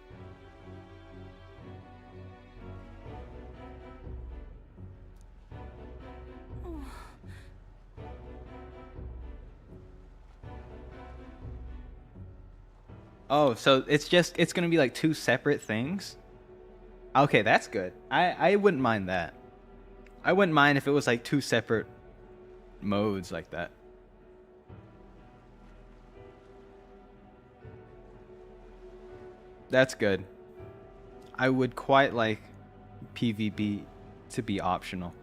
Oh, so it's gonna be like 2 separate things? Okay, that's good. I wouldn't mind that. I wouldn't mind if it was like 2 separate modes like that. That's good. I would quite like PvP to be optional.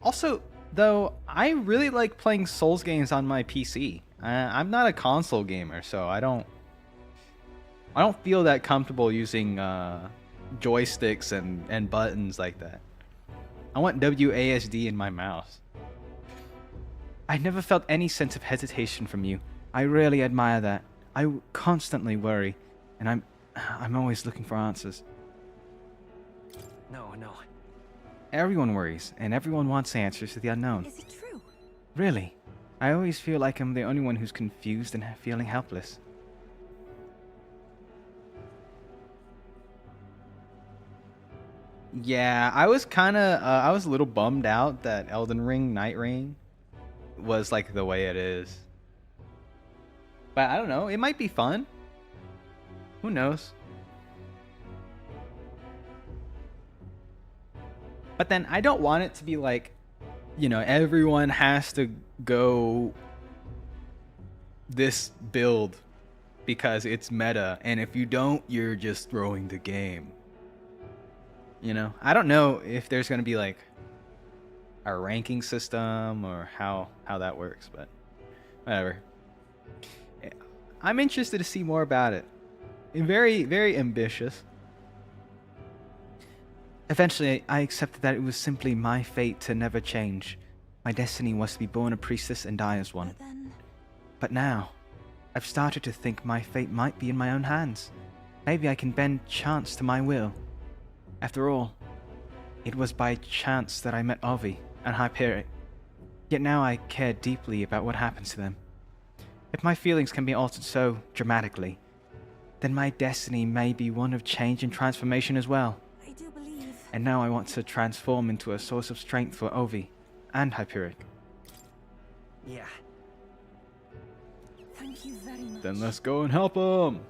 Also, though, I really like playing Souls games on my PC. I'm not a console gamer, so I don't feel that comfortable using joysticks and buttons like that. I want WASD in my mouse. I never felt any sense of hesitation from you. I really admire that. I constantly worry, and I'm always looking for answers. No. Everyone worries, and everyone wants answers to the unknown. Is it true? Really? I always feel like I'm the only one who's confused and feeling helpless. Yeah, I was I was a little bummed out that Elden Ring Night Ring was like the way it is. But I don't know, it might be fun. Who knows? But then I don't want it to be like, you know, everyone has to go this build because it's meta, and if you don't, you're just throwing the game. You know, I don't know if there's going to be like a ranking system or how that works, but whatever. I'm interested to see more about it. Very, very ambitious. Eventually, I accepted that it was simply my fate to never change. My destiny was to be born a priestess and die as one. But now, I've started to think my fate might be in my own hands. Maybe I can bend chance to my will. After all, it was by chance that I met Ovi and Hyperic. Yet now I care deeply about what happens to them. If my feelings can be altered so dramatically, then my destiny may be one of change and transformation as well. I do believe. And now I want to transform into a source of strength for Ovi and Hyperic. Yeah. Thank Thank you very much. Then let's go and help him.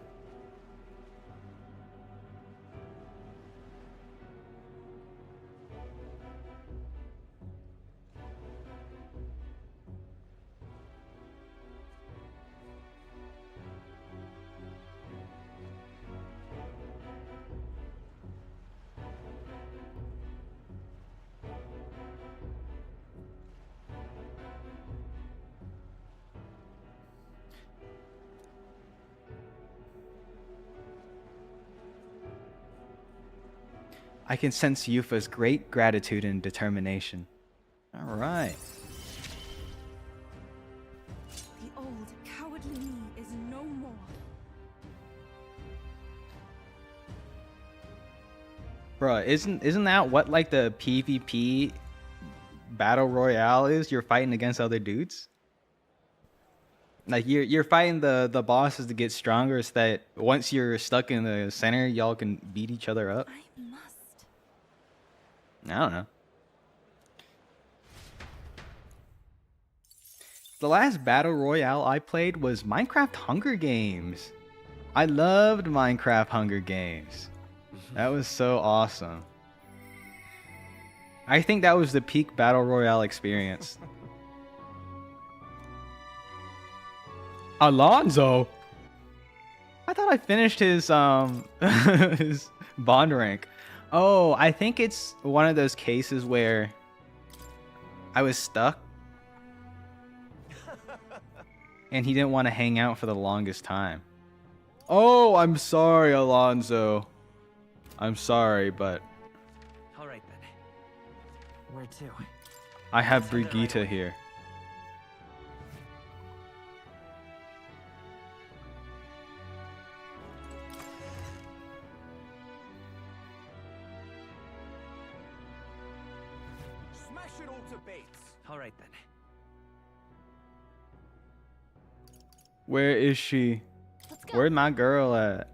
I can sense Yufa's great gratitude and determination. All right. The old, cowardly me is no more. Bruh, isn't that what like the PvP battle royale is? You're fighting against other dudes? Like you're fighting the bosses to get stronger so that once you're stuck in the center, y'all can beat each other up. I must. I don't know. The last battle royale I played was Minecraft Hunger Games. I loved Minecraft Hunger Games. That was so awesome. I think that was the peak battle royale experience. Alonzo. I thought I finished his his bond rank. Oh, I think it's one of those cases where I was stuck and he didn't want to hang out for the longest time. Oh, I'm sorry, Alonzo. I'm sorry, but All right then. Where to? I have Brigitte here. Smash it all to bits. All right then. Where is she? Let's go. Where's my girl at?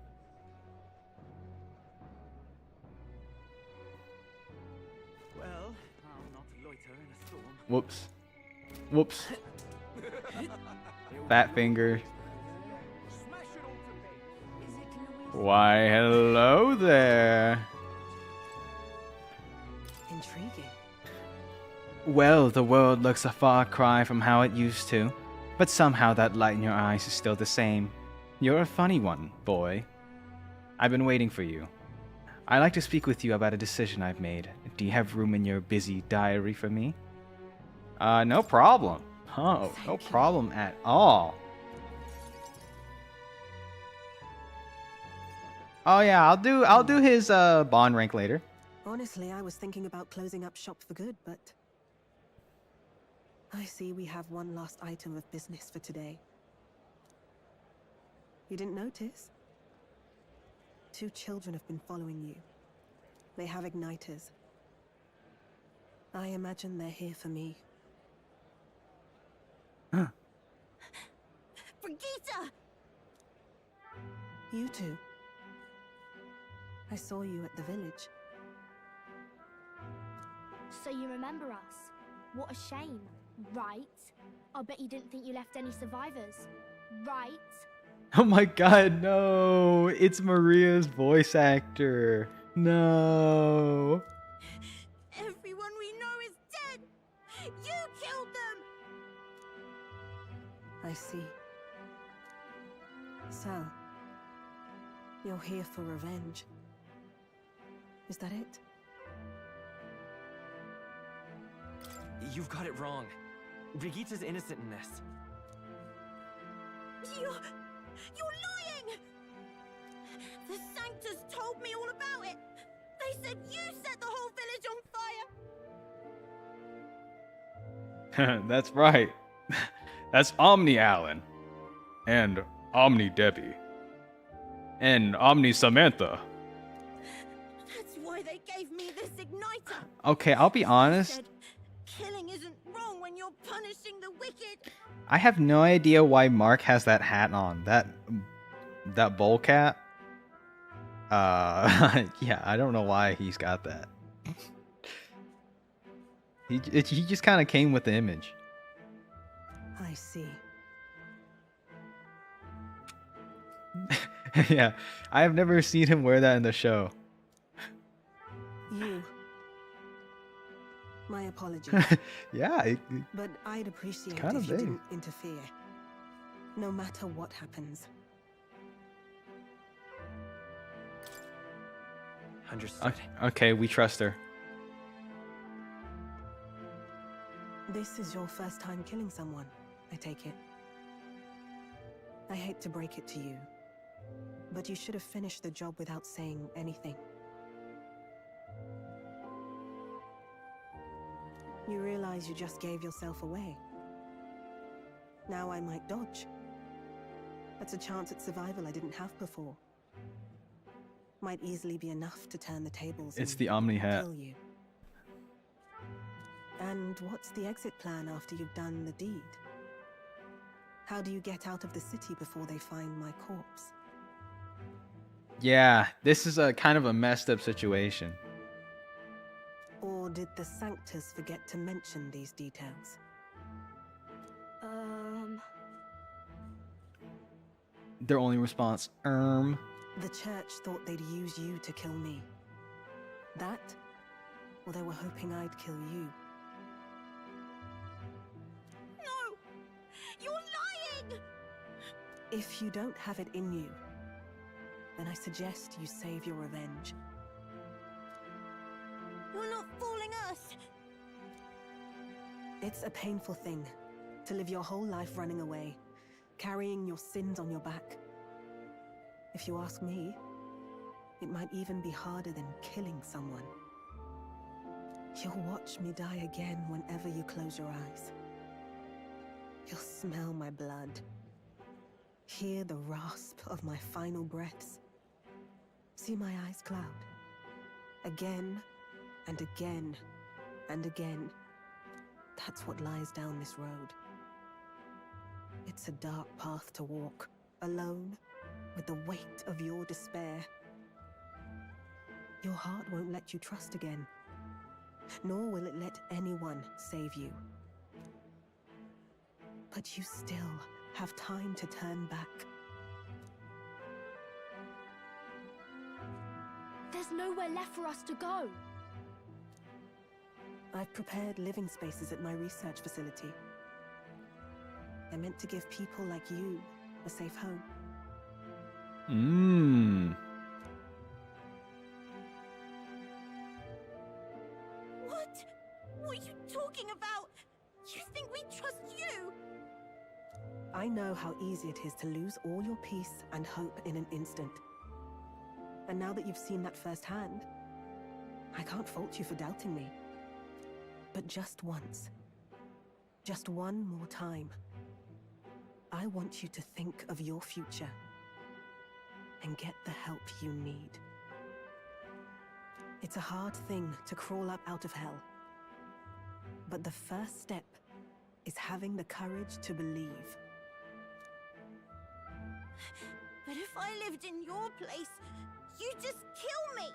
Well, I'll not loiter in a storm. Whoops. Whoops. Fat finger. Smash it all to bits. Is it Louise? Why, hello there. Intriguing. Well, the world looks a far cry from how it used to, but somehow that light in your eyes is still the same. You're a funny one, boy. I've been waiting for you. I'd like to speak with you about a decision I've made. Do you have room in your busy diary for me? No problem. Oh, no problem at all. Oh yeah, I'll do his bond rank later. Honestly, I was thinking about closing up shop for good, but I see we have one last item of business for today. You didn't notice? 2 children have been following you. They have igniters. I imagine they're here for me. Huh. Brigitte! You two. I saw you at the village. So you remember us? What a shame, right? I bet you didn't think you left any survivors, right? Oh my god, no! It's Maria's voice actor. No. Everyone we know is dead! You killed them! I see. Sal, you're here for revenge. Is that it? You've got it wrong. Brigitte's innocent in this. You're lying! The Sanctus told me all about it! They said you set the whole village on fire! That's right. That's Omni Alan. And Omni Debbie. And Omni Samantha. That's why they gave me this igniter! Okay, I'll be honest. Said, killing isn't wrong when you're punishing the wicked! I have no idea why Mark has that hat on. That bowl cap. Yeah, I don't know why he's got that. He just kind of came with the image. I see. Yeah, I have never seen him wear that in the show. You. My apologies. Yeah, but I'd appreciate kind if of you big. didn't interfere. No matter what happens. Understood. Okay, we trust her. This is your first time killing someone, I take it. I hate to break it to you, but you should have finished the job without saying anything. You realize you just gave yourself away. Now I might dodge. That's a chance at survival I didn't have before. Might easily be enough to turn the tables. It's and the Omni hat. kill you. And what's the exit plan after you've done the deed? How do you get out of the city before they find my corpse? Yeah, this is a kind of a messed up situation. Or did the Sanctors forget to mention these details? Their only response, The church thought they'd use you to kill me. That? Or they were hoping I'd kill you. No! You're lying! If you don't have it in you, then I suggest you save your revenge. You're not fooling us! It's a painful thing to live your whole life running away, carrying your sins on your back. If you ask me, it might even be harder than killing someone. You'll watch me die again whenever you close your eyes. You'll smell my blood, hear the rasp of my final breaths, see my eyes cloud. Again and again and again. That's what lies down this road. It's a dark path to walk, alone, with the weight of your despair. Your heart won't let you trust again, nor will it let anyone save you. But you still have time to turn back. There's nowhere left for us to go. I've prepared living spaces at my research facility. They're meant to give people like you a safe home. What? What are you talking about? You think we trust you? I know how easy it is to lose all your peace and hope in an instant. And now that you've seen that firsthand, I can't fault you for doubting me. But just once, just one more time, I want you to think of your future and get the help you need. It's a hard thing to crawl up out of hell, but the first step is having the courage to believe. But if I lived in your place, you'd just kill me!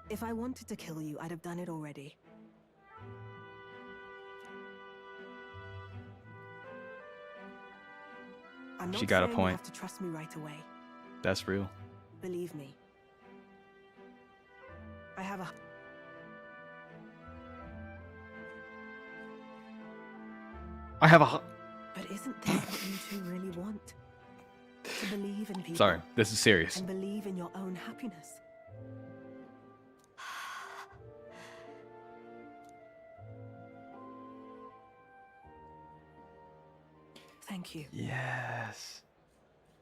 If I wanted to kill you, I'd have done it already. I'm not She got a saying point. you have to trust me right away. That's real. Believe me. I have a... But isn't this what you two really want? To believe in people. Sorry, this is serious. And believe in your own happiness. Thank you. Yes.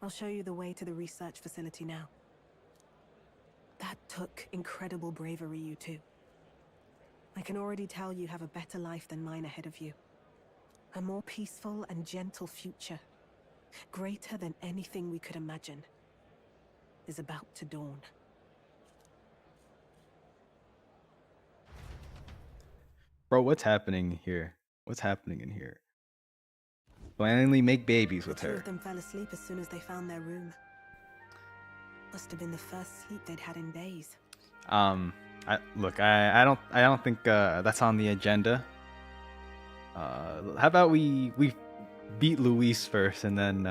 I'll show you the way to the research facility now. That took incredible bravery, you two. I can already tell you have a better life than mine ahead of you. A more peaceful and gentle future, greater than anything we could imagine, is about to dawn. Bro, what's happening here? What's happening in here? Blindly make babies with Two her. of them fell asleep as soon as they found their room. Must have been the first sleep they'd had in days. I don't think that's on the agenda. How about we beat Luis first, and then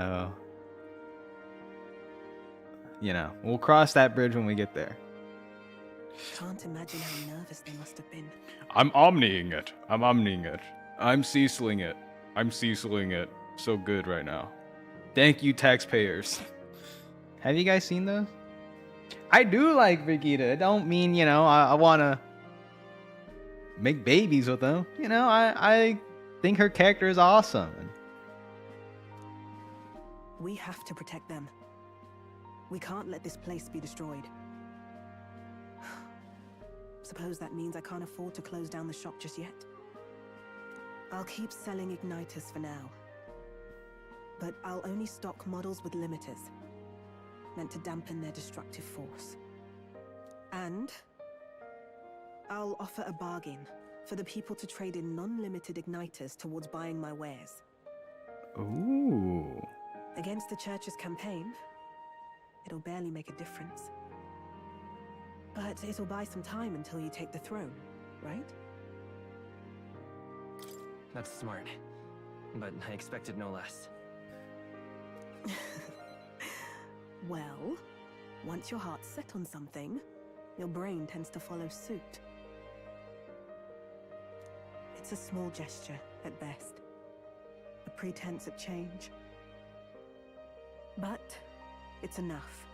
you know, we'll cross that bridge when we get there. Can't imagine how nervous they must have been. I'm omniing it. I'm omniing it. I'm Ceciling it. I'm Ceciling it. So good right now. Thank you, taxpayers. Have you guys seen those? I do like Vegeta. I don't mean, you know, I want to make babies with them. You know, I think her character is awesome. We have to protect them. We can't let this place be destroyed. Suppose that means I can't afford to close down the shop just yet. I'll keep selling igniters for now. But I'll only stock models with limiters, meant to dampen their destructive force. And I'll offer a bargain for the people to trade in non-limited igniters towards buying my wares. Ooh. Against the church's campaign, it'll barely make a difference. But it'll buy some time until you take the throne, right? That's smart. But I expected no less. Well, once your heart's set on something, your brain tends to follow suit. It's a small gesture, at best. A pretense at change. But it's enough.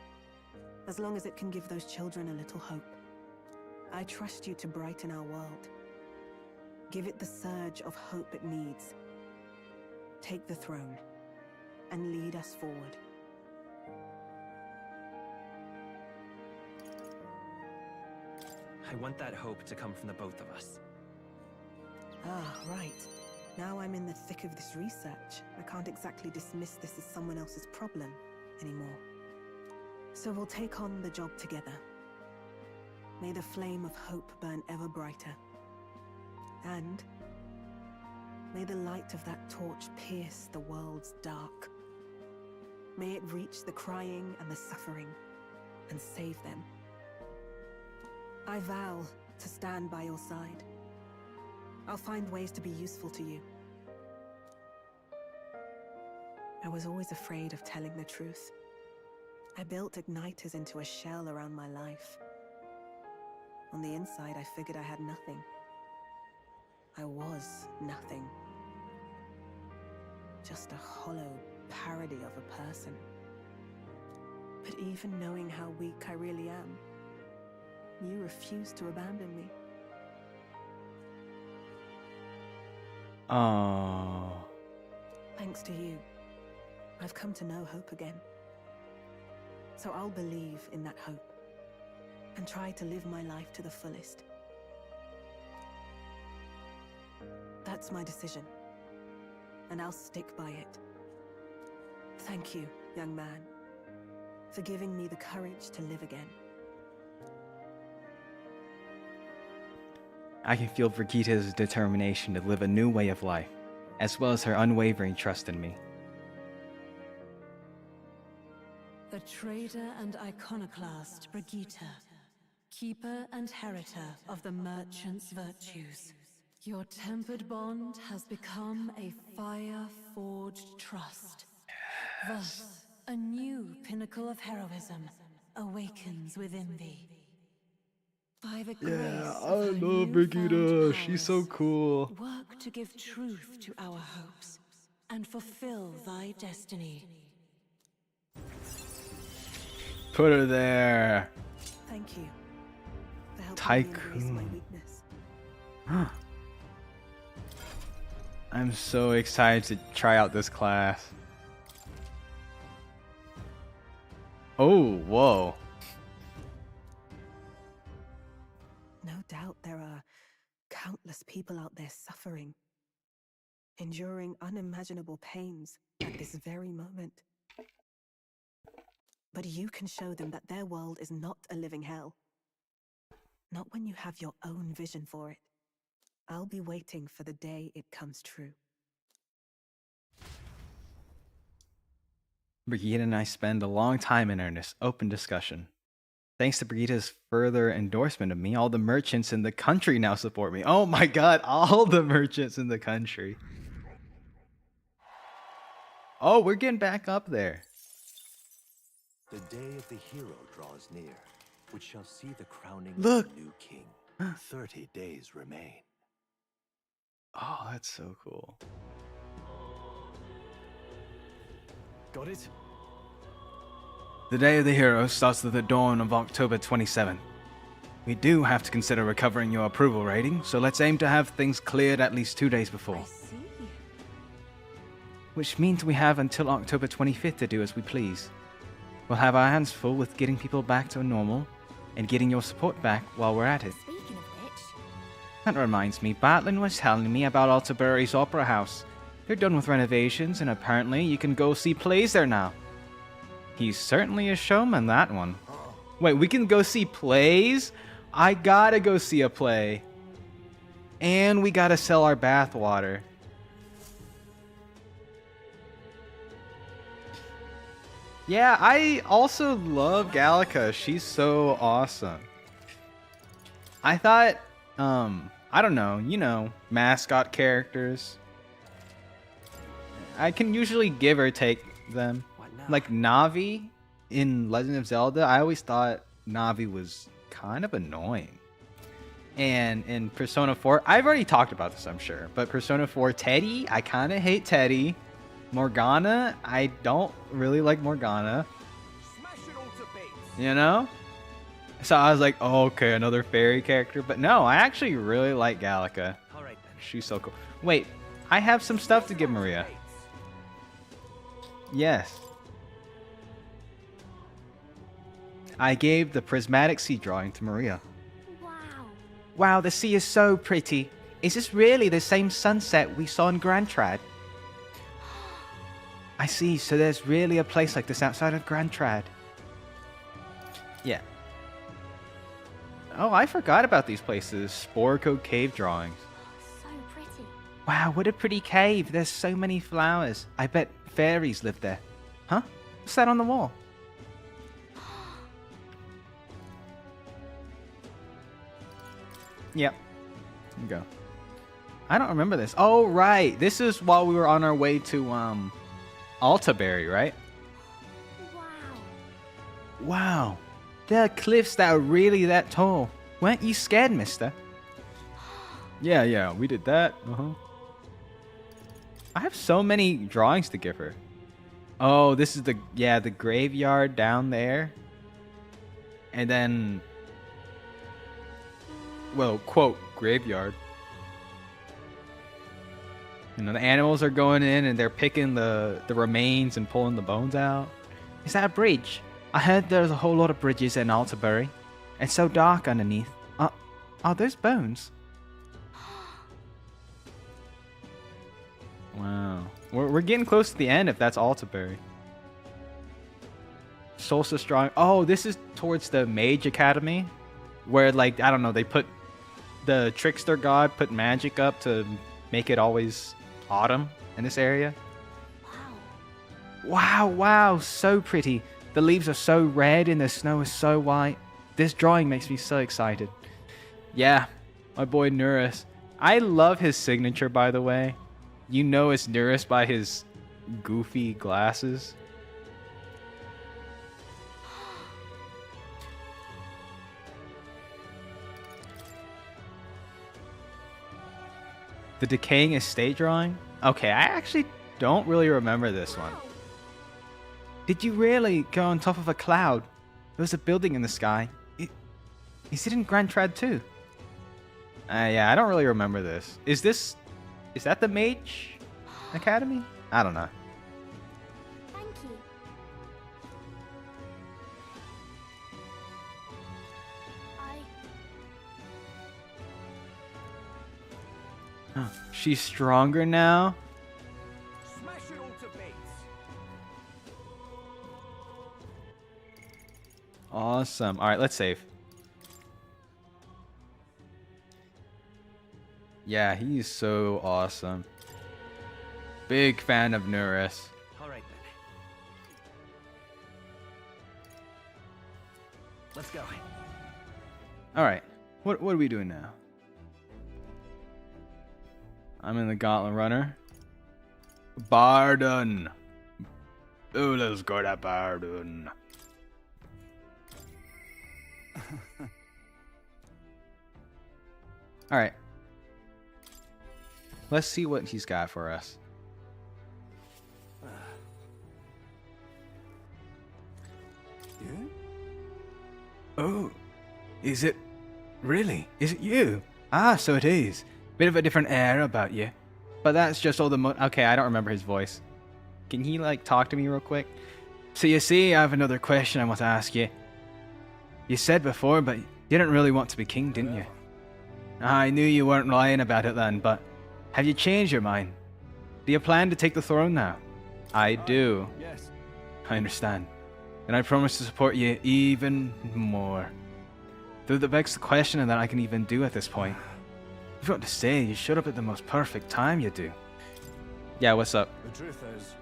As long as it can give those children a little hope. I trust you to brighten our world. Give it the surge of hope it needs. Take the throne, and lead us forward. I want that hope to come from the both of us. Ah, right. Now I'm in the thick of this research. I can't exactly dismiss this as someone else's problem anymore. So we'll take on the job together. May the flame of hope burn ever brighter. And may the light of that torch pierce the world's dark. May it reach the crying and the suffering, and save them. I vow to stand by your side. I'll find ways to be useful to you. I was always afraid of telling the truth. I built igniters into a shell around my life. On the inside, I figured I had nothing. I was nothing. Just a hollow parody of a person. But even knowing how weak I really am, you refuse to abandon me. Oh. Thanks to you, I've come to know hope again. So I'll believe in that hope and try to live my life to the fullest. That's my decision, and I'll stick by it. Thank you, young man, for giving me the courage to live again. I can feel Vegeta's determination to live a new way of life, as well as her unwavering trust in me. The traitor and iconoclast Brigitte, keeper and heritor of the merchant's virtues. Your tempered bond has become a fire-forged trust. Thus, a new pinnacle of heroism awakens within thee. By the grace I of her love newfound Brigitte. She's so powers, cool. work to give truth to our hopes and fulfill thy destiny. Put her there. Thank you for helping me embrace my Tycoon. weakness. I'm so excited to try out this class. Oh, whoa. No doubt there are countless people out there suffering, enduring unimaginable pains at this very moment. But you can show them that their world is not a living hell. Not when you have your own vision for it. I'll be waiting for the day it comes true. Brigitte and I spend a long time in earnest, open discussion. Thanks to Brigitte's further endorsement of me, all the merchants in the country now support me. Oh my god, all the merchants in the country. Oh, we're getting back up there. The day of the hero draws near, which shall see the crowning Look. of the new king. 30 days remain. Oh, that's so cool. Got it? The day of the hero starts at the dawn of October 27th. We do have to consider recovering your approval rating, so let's aim to have things cleared at least 2 days before. I see. Which means we have until October 25th to do as we please. We'll have our hands full with getting people back to normal and getting your support back while we're at it. Speaking of which, That reminds me, Batlin was telling me about Altabury's Opera House. They're done with renovations and apparently you can go see plays there now. He's certainly a showman, that one. Wait, we can go see plays? I gotta go see a play. And we gotta sell our bathwater. Yeah, I also love Gallica. She's so awesome. I thought, I don't know, you know, mascot characters. I can usually give or take them. Like Navi in Legend of Zelda, I always thought Navi was kind of annoying. And in Persona 4, I've already talked about this, I'm sure, but Persona 4 Teddy, I kind of hate Teddy. Morgana, I don't really like Morgana. You know? So I was like, oh, okay, another fairy character. But no, I actually really like Gallica. She's so cool. Wait, I have some stuff to give Maria. Yes. I gave the prismatic sea drawing to Maria. Wow. Wow, the sea is so pretty. Is this really the same sunset we saw in Grand Trad? I see, so there's really a place like this outside of Grand Trad. Yeah. Oh, I forgot about these places. Spore Code Cave drawings. So pretty. Wow, what a pretty cave. There's so many flowers. I bet fairies live there. Huh? What's that on the wall? Yep. Here we go. I don't remember this. Oh, right. This is while we were on our way to, Altabury, right? Wow. Wow. There are cliffs that are really that tall. Weren't you scared, mister? Yeah, we did that. I have so many drawings to give her. Oh, this is the graveyard down there. And then, well, quote, graveyard. You know, the animals are going in and they're picking the remains and pulling the bones out. Is that a bridge? I heard there's a whole lot of bridges in Altabury. It's so dark underneath. Are those bones? Wow. We're getting close to the end if that's Altabury. Solstice drawing. Oh, this is towards the Mage Academy. Where, like, I don't know, they put the trickster god put magic up to make it always autumn in this area. Wow, so pretty. The leaves are so red and the snow is so white. This drawing makes me so excited. Yeah, my boy Nurus. I love his signature, by the way. You know it's Nurus by his goofy glasses. The Decaying Estate drawing? Okay, I actually don't really remember this one. Did you really go on top of a cloud? There was a building in the sky. Is it in Grand Trad too? Yeah, I don't really remember this. Is that the Mage Academy? I don't know. Thank you. She's stronger now? Smash it all to bits. Awesome. Alright, let's save. Yeah, he's so awesome. Big fan of Nurus. Alright then. Let's go. Alright, what are we doing now? I'm in the Gauntlet Runner. Bardon. Oh, let's go to Bardon. All right. Let's see what he's got for us. Yeah? Oh, is it really? Is it you? Ah, so it is. Bit of a different air about you. But that's just all the okay, I don't remember his voice. Can he like talk to me real quick? So you see, I have another question I want to ask you. You said before, but you didn't really want to be king, didn't you? I knew you weren't lying about it then, but have you changed your mind? Do you plan to take the throne now? I do. Yes. I understand. And I promise to support you even more. Though that begs the question that I can even do at this point. I've got to say, you showed up at the most perfect time, you do. Yeah, what's up? The truth is,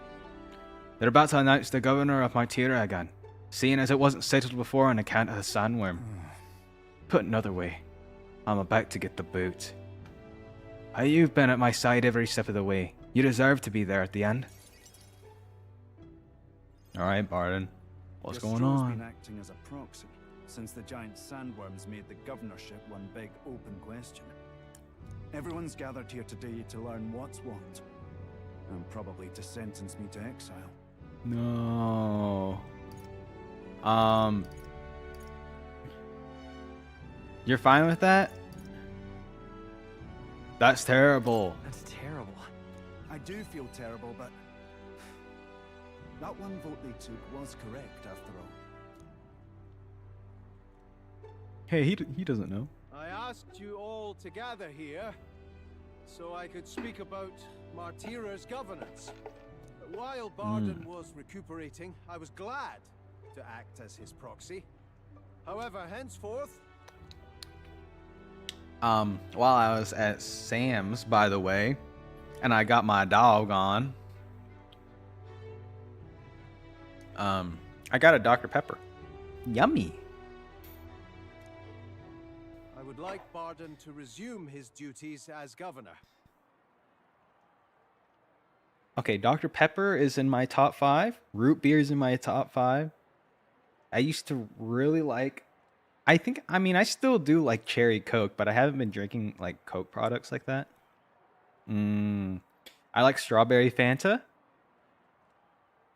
they're about to announce the governor of Martira again, seeing as it wasn't settled before on account of the sandworm. Put another way, I'm about to get the boot. You've been at my side every step of the way. You deserve to be there at the end. Alright, Barden. What's Your going straw's on? been acting as a proxy since the giant sandworms made the governorship one big open question. Everyone's gathered here today to learn what's what, and probably to sentence me to exile. No. You're fine with that? That's terrible. That's terrible. I do feel terrible, but that one vote they took was correct after all. Hey, he doesn't know. I asked you all to gather here so I could speak about Martira's governance. While Barden was recuperating, I was glad to act as his proxy. However, henceforth... While I was at Sam's, by the way, and I got my dog on, I got a Dr. Pepper. Yummy. I would like Barden to resume his duties as governor. Okay, Dr. Pepper is in my top 5. Root beer is in my top 5. I used to really like... I mean, I still do like cherry Coke, but I haven't been drinking like Coke products like that. I like strawberry Fanta.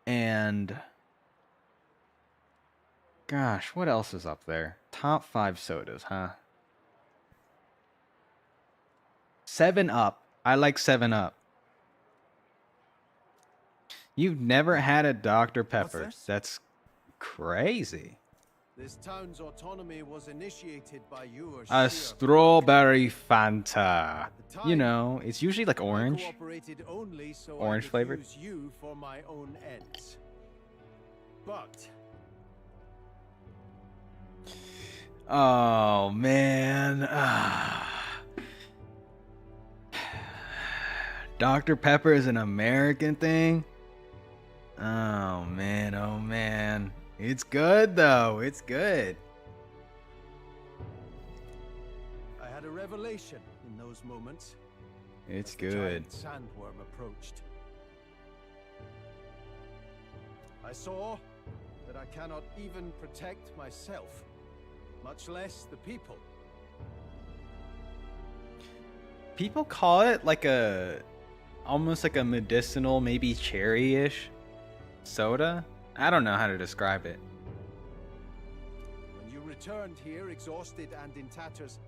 And... gosh, what else is up there? Top 5 sodas, huh? 7-Up. I like 7-Up. You've never had a Dr. Pepper. That's crazy. This town's autonomy was initiated by you. A strawberry Fanta. You know, it's usually like orange. Only so Orange flavored. use you for my own ends. But Oh, man. Dr. Pepper is an American thing? Oh, man. Oh, man. It's good, though. It's good. I had a revelation in those moments. It's as the good. giant sandworm approached. I saw that I cannot even protect myself, much less the people. People call it like almost like a medicinal, maybe cherry-ish soda. I don't know how to describe it. When you returned here, exhausted and in tatters,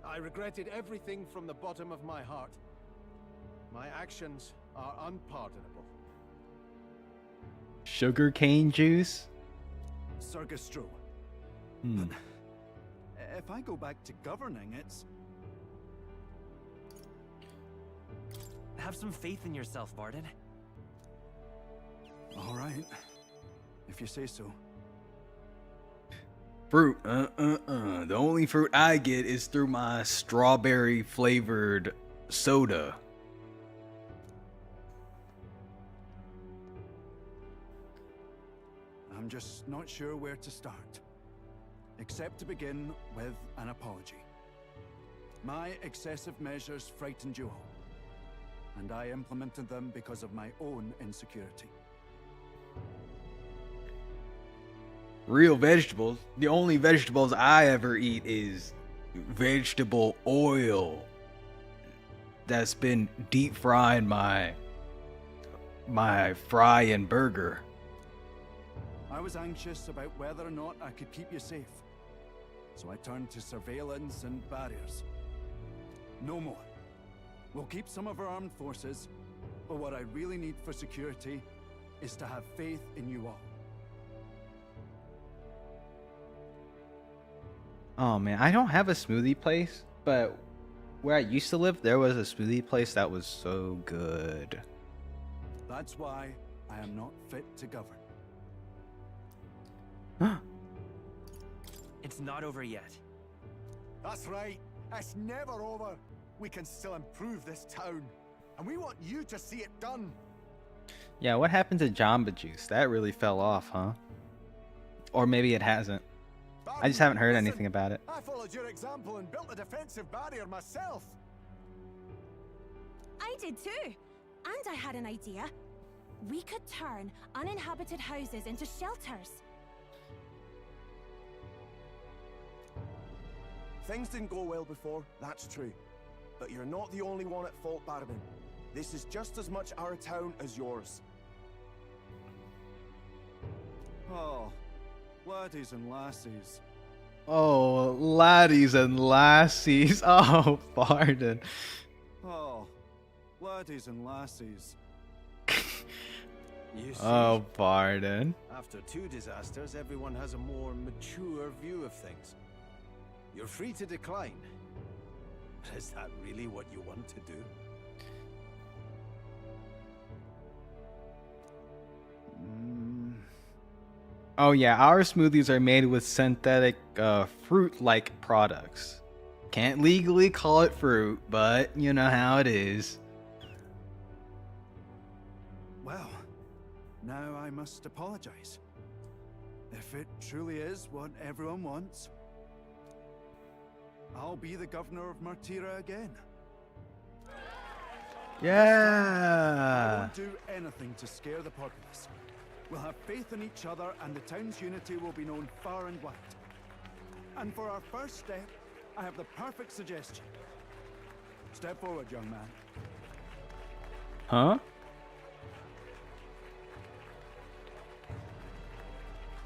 I regretted everything from the bottom of my heart. My actions are unpardonable. Sugarcane juice? Sergestro. Hmm. If I go back to governing, it's... Have some faith in yourself, Barden. All right, if you say so. Fruit, The only fruit I get is through my strawberry flavored soda. I'm just not sure where to start. Except to begin with an apology. My excessive measures frightened you all, and I implemented them because of my own insecurity. real vegetables. The only vegetables I ever eat is vegetable oil that's been deep frying my fry and burger. I was anxious about whether or not I could keep you safe. So I turned to surveillance and barriers. No more. We'll keep some of our armed forces, but what I really need for security is to have faith in you all. Oh man, I don't have a smoothie place, but where I used to live, there was a smoothie place that was so good. That's why I am not fit to govern. It's not over yet. That's right. It's never over. We can still improve this town. And we want you to see it done. Yeah, what happened to Jamba Juice? That really fell off, huh? Or maybe it hasn't. I just haven't heard anything about it. I followed your example and built a defensive barrier myself. I did too. And I had an idea. We could turn uninhabited houses into shelters. Things didn't go well before, that's true. But you're not the only one at fault, Barabin. This is just as much our town as yours. Oh, laddies and lassies. Oh, laddies and lassies. Oh, pardon. Oh, laddies and lassies. You see, Oh, pardon. after 2 disasters, everyone has a more mature view of things. You're free to decline. But is that really what you want to do? Oh yeah, our smoothies are made with synthetic fruit-like products. Can't legally call it fruit, but you know how it is. Well, now I must apologize. If it truly is what everyone wants, I'll be the governor of Martira again. I Yeah. won't do anything to scare the populace. We'll have faith in each other and the town's unity will be known far and wide. And for our first step, I have the perfect suggestion. Step forward, young man. Huh?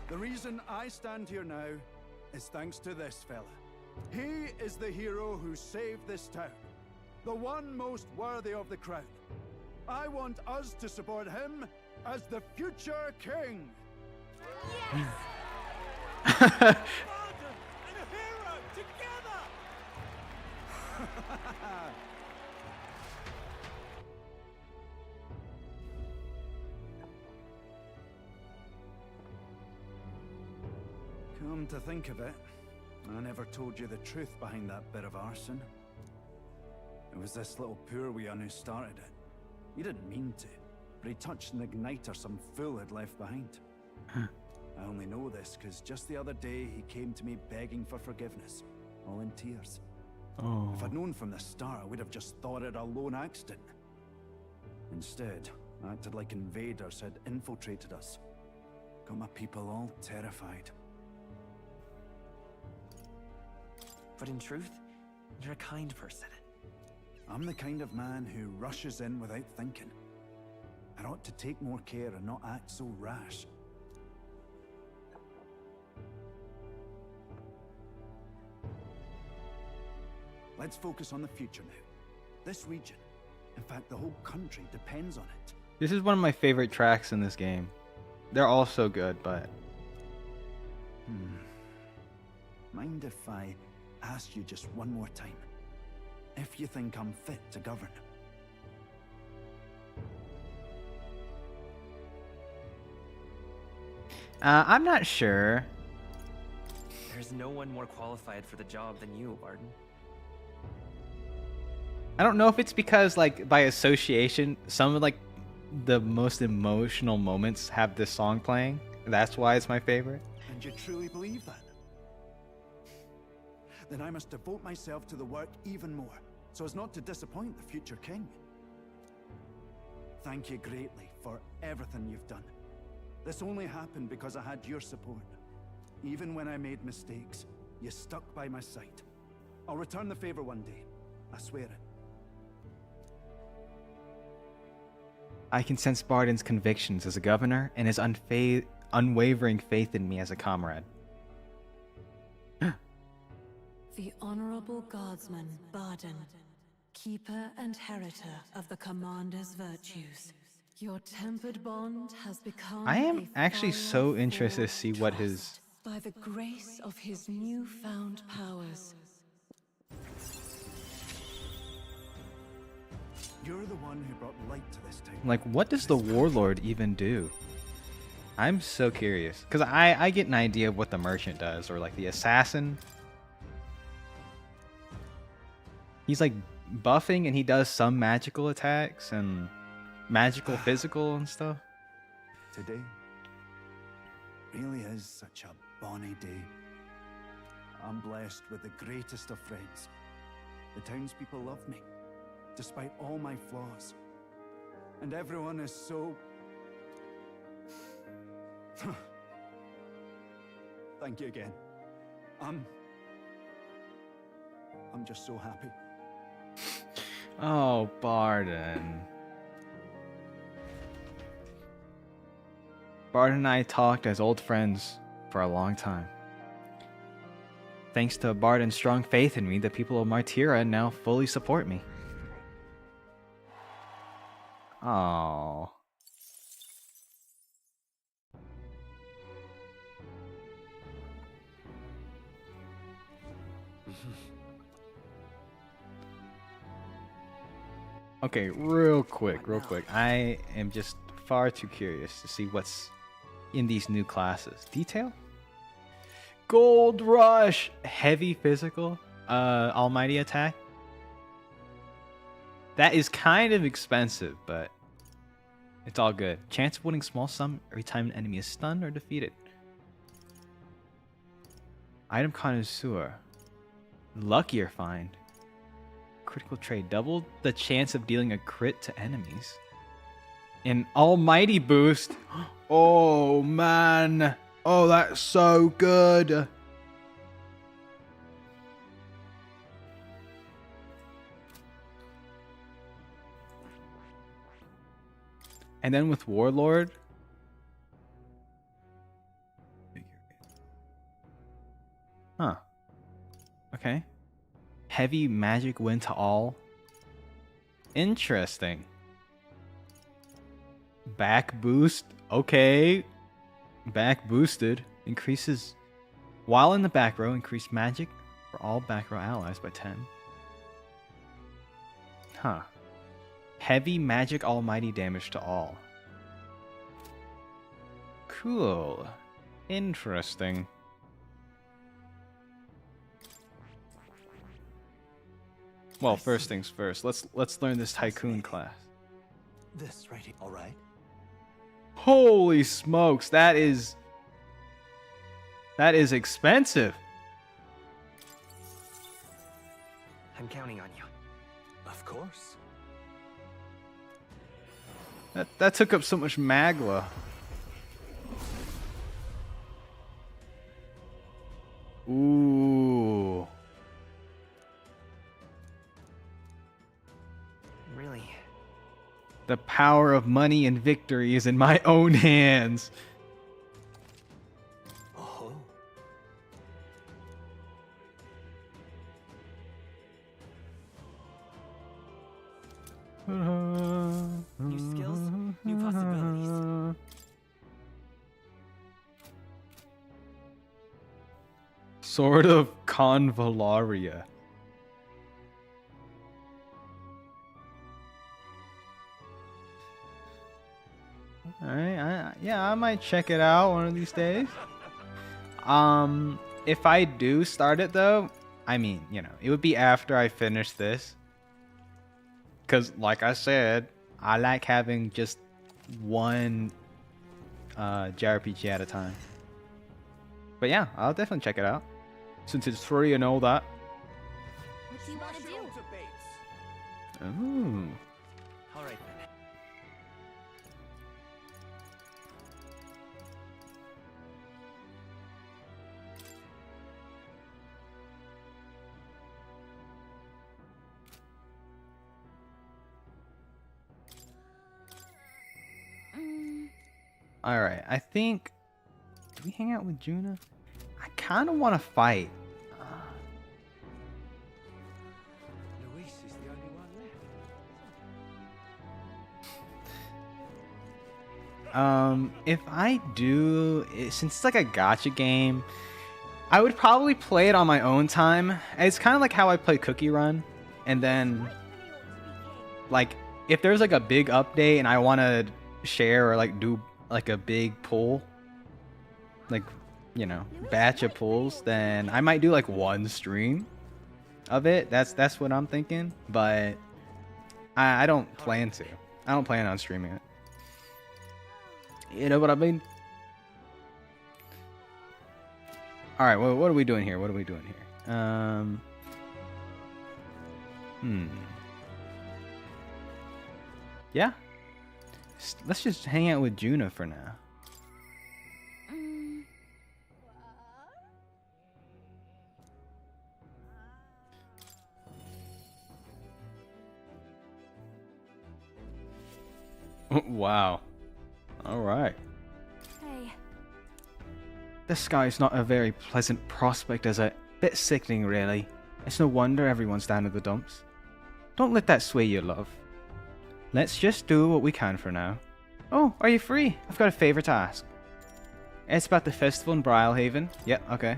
The reason I stand here now is thanks to this fella. He is the hero who saved this town. The one most worthy of the crown. I want us to support him as the future king. Come to think of it, I never told you the truth behind that bit of arson. It was this little poor weon who started it. He didn't mean to, but he touched an igniter some fool had left behind. I only know this because just the other day he came to me begging for forgiveness, all in tears. Oh. If I'd known from the start, I would have just thought it a lone accident. Instead, I acted like invaders had infiltrated us. Got my people all terrified. But in truth, you're a kind person. I'm the kind of man who rushes in without thinking. I ought to take more care and not act so rash. Let's focus on the future now. This region, in fact the whole country, depends on it. This is one of my favorite tracks in this game. They're all so good, but... Mind if I ask you just one more time? If you think I'm fit to govern? I'm not sure. There's no one more qualified for the job than you, Barton. I don't know if it's because, like, by association, some of, like, the most emotional moments have this song playing. That's why it's my favorite. And you truly believe that? Then I must devote myself to the work even more, so as not to disappoint the future king. Thank you greatly for everything you've done. This only happened because I had your support. Even when I made mistakes, you stuck by my side. I'll return the favor one day. I swear it. I can sense Barden's convictions as a governor and his unwavering faith in me as a comrade. The Honorable Guardsman, Barden, keeper and heritor of the Commander's virtues. Your tempered bond has become I am actually so interested to see what his... by the grace of his newfound powers. You're the one who brought light to this town. Like, what does the Warlord even do? I'm so curious. Because I get an idea of what the Merchant does, or like the Assassin. He's like buffing and he does some magical attacks and magical physical and stuff. Today really is such a bonny day. I'm blessed with the greatest of friends. The townspeople love me, despite all my flaws. And everyone is so... Thank you again. I'm just so happy. Oh, Barden. Barden and I talked as old friends for a long time. Thanks to Barden's strong faith in me, the people of Martira now fully support me. Oh. Okay, real quick. I am just far too curious to see what's in these new classes. Detail? Gold Rush! Heavy physical? Almighty attack? That is kind of expensive, but it's all good. Chance of winning small sum every time an enemy is stunned or defeated. Item connoisseur. Luckier find. Critical trade. Double the chance of dealing a crit to enemies. An almighty boost. Oh man. Oh, that's so good. And then with Warlord. Huh. Okay. Heavy magic win to all. Interesting. Back boost. Okay. Back boosted. Increases. While in the back row, increase magic for all back row allies by 10. Huh. Heavy magic almighty damage to all. Cool. Interesting. Well, first things first. Let's learn this tycoon class. This right here. All right. Holy smokes, that is expensive. I'm counting on you. Of course. That took up so much magla. Ooh. Really? The power of money and victory is in my own hands. Oh. New skills, new possibilities. Sword of Convalaria. Alright, yeah, I might check it out one of these days. If I do start it though, I mean, you know, it would be after I finish this. Because, like I said, I like having just one JRPG at a time. But yeah, I'll definitely check it out. Since it's free and all that. What do you want to do? Ooh. All right then. Alright, I think... Do we hang out with Juna? I kind of want to fight. Luis is the only one left. If I do... Since it's like a gacha game, I would probably play it on my own time. It's kind of like how I play Cookie Run. And then... Like, if there's like a big update and I want to share or like do like a big pull, like, you know, batch of pulls, then I might do like one stream of it. That's what I'm thinking. But I don't plan to. I don't plan on streaming it. You know what I mean? All right. Well, what are we doing here? What are we doing here? Yeah. Let's just hang out with Juna for now. Wow. All right. Hey. The sky's not a very pleasant prospect, is it? Bit sickening, really. It's no wonder everyone's down in the dumps. Don't let that sway your love. Let's just do what we can for now. Oh, are you free? I've got a favor to ask. It's about the festival in Brylehaven. Yeah, okay.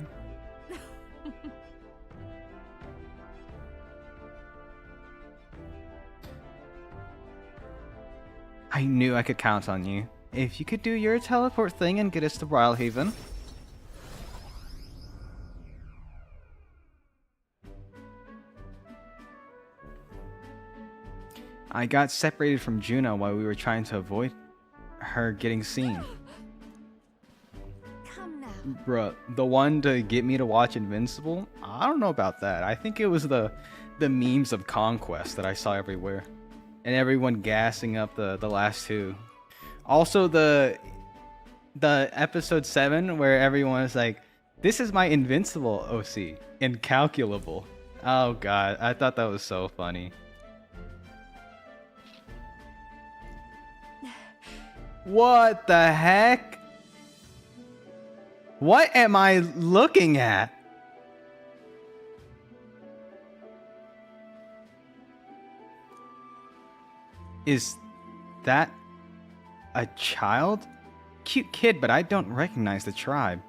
I knew I could count on you. If you could do your teleport thing and get us to Brylehaven. I got separated from Juno while we were trying to avoid her getting seen. Come now. Bruh, the one to get me to watch Invincible? I don't know about that. I think it was the memes of Conquest that I saw everywhere. And everyone gassing up the last two. Also the episode 7 where everyone is like, this is my Invincible OC. Incalculable. Oh god, I thought that was so funny. What the heck? What am I looking at? Is that a child? Cute kid, but I don't recognize the tribe.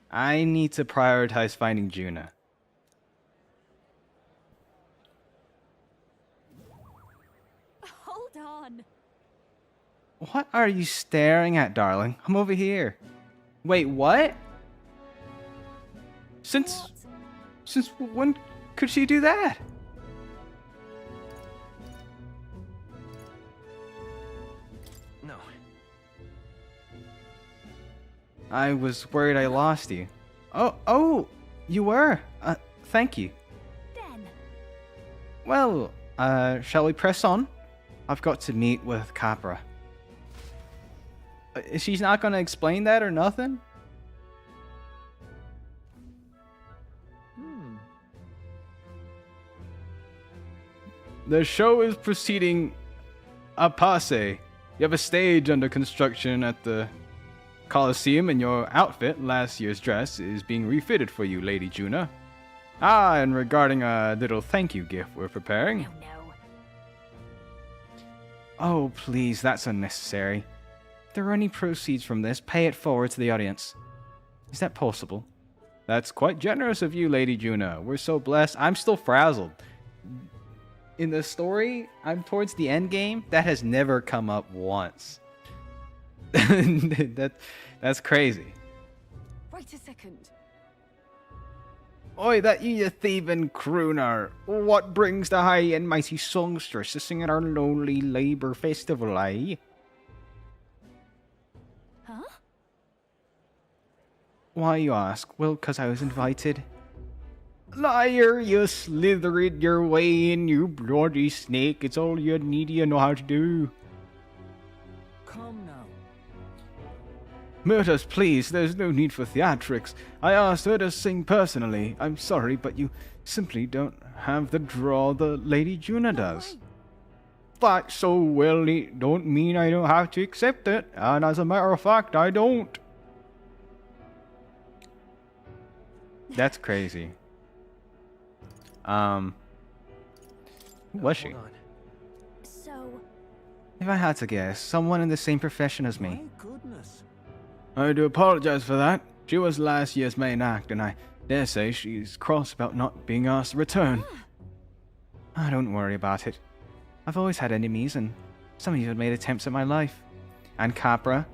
I need to prioritize finding Juna. Hold on. What are you staring at, darling? I'm over here. Wait, what? Since when could she do that? No. I was worried I lost you. Oh, you were. Thank you. Den. Well, shall we press on? I've got to meet with Capra. She's not gonna explain that or nothing? The show is proceeding apace. You have a stage under construction at the Coliseum, and your outfit, last year's dress, is being refitted for you, Lady Juna. Ah, and regarding a little thank you gift we're preparing. No. Oh, please, that's unnecessary. If there are any proceeds from this, pay it forward to the audience. Is that possible? That's quite generous of you, Lady Juna. We're so blessed. I'm still frazzled. In the story, I'm towards the end game. That has never come up once. That's crazy. Wait a second. Oi, that you thieving crooner. What brings the high and mighty songstress to sing at our lonely labour festival, eh? Huh? Why, you ask? Well, 'cause I was invited. Liar, you slithered your way in, you bloody snake. It's all you need to know how to do. Come now. Murder's, please, there's no need for theatrics. I asked her to sing personally. I'm sorry, but you simply don't have the draw the Lady Juna does. that's so, well, it don't mean I don't have to accept it. And as a matter of fact, I don't. That's crazy. Who was she? So, If I had to guess, someone in the same profession as me. Goodness. I do apologize for that. She was last year's main act, and I dare say she's cross about not being asked to return. Don't worry about it. I've always had enemies, and some of you have made attempts at my life. And Capra,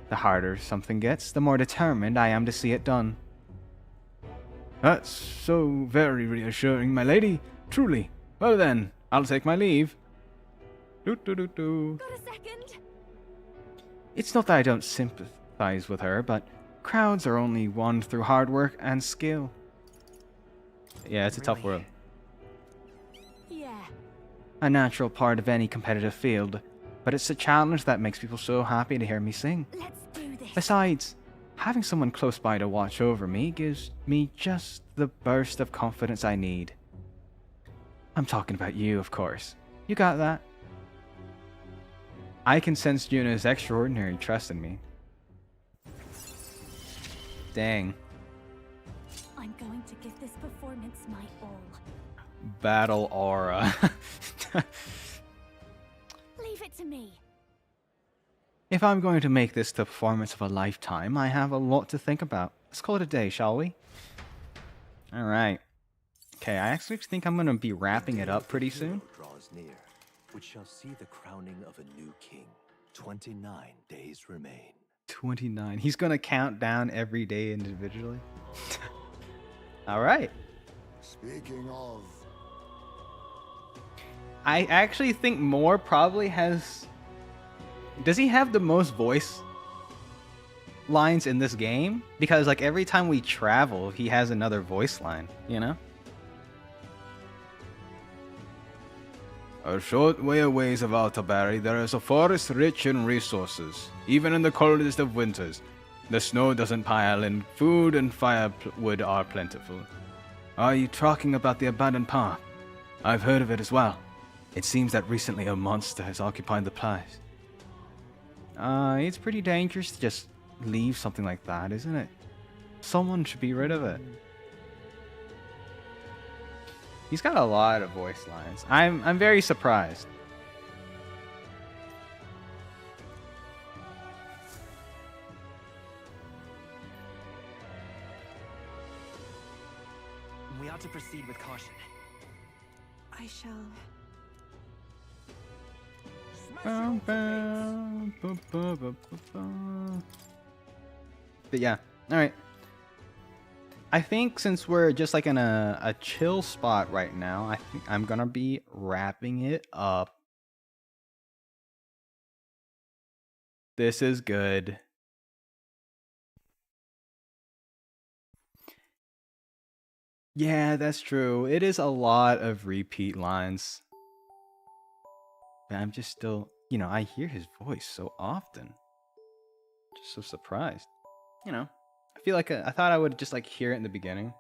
the harder something gets, the more determined I am to see it done. That's so very reassuring, my lady. Truly. Well then, I'll take my leave. got a second? It's not that I don't sympathize with her, but crowds are only won through hard work and skill. Yeah, it's a tough world. Yeah. A natural part of any competitive field, but it's the challenge that makes people so happy to hear me sing. Let's do this. Besides, having someone close by to watch over me gives me just the burst of confidence I need. I'm talking about you, of course. You got that? I can sense Juno's extraordinary trust in me. Dang. I'm going to give this performance my all. Battle aura. Leave it to me. If I'm going to make this the performance of a lifetime, I have a lot to think about. Let's call it a day, shall we? Alright. Okay, I actually think I'm going to be wrapping it up pretty soon. Draws near, which shall see the crowning of a new king. 29 days remain. 29. He's going to count down every day individually. Alright. Speaking of... I actually think Moore probably has... Does he have the most voice lines in this game? Because like every time we travel, he has another voice line, you know? A short way away of Altabarri, there is a forest rich in resources. Even in the coldest of winters, the snow doesn't pile and food and firewood are plentiful. Are you talking about the abandoned path? I've heard of it as well. It seems that recently a monster has occupied the place. It's pretty dangerous to just leave something like that, isn't it? Someone should be rid of it. He's got a lot of voice lines. I'm very surprised. We ought to proceed with caution. I shall... But yeah, alright. I think since we're just like in a chill spot right now, I think I'm gonna be wrapping it up. This is good. Yeah, that's true. It is a lot of repeat lines. But I'm just still, you know, I hear his voice so often. Just so surprised. You know, I feel like I thought I would just like hear it in the beginning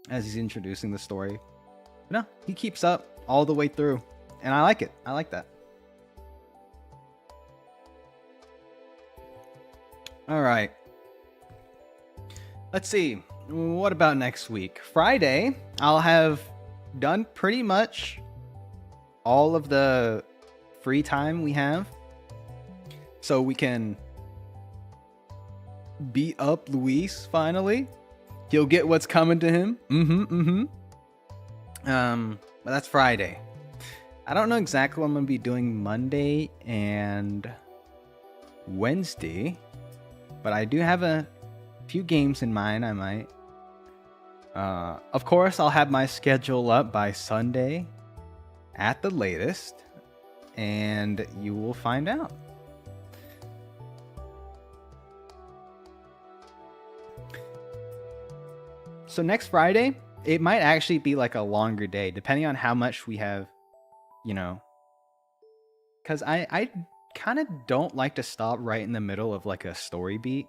as he's introducing the story. But no, he keeps up all the way through. And I like it. I like that. All right. Let's see. What about next week? Friday, I'll have done pretty much all of the free time we have. So we can beat up Luis finally. He'll get what's coming to him. But that's Friday. I don't know exactly what I'm going to be doing Monday and Wednesday. But I do have a few games in mind I might. Of course, I'll have my schedule up by Sunday at the latest, and you will find out. So next Friday, it might actually be like a longer day, depending on how much we have, you know. Because I kind of don't like to stop right in the middle of like a story beat.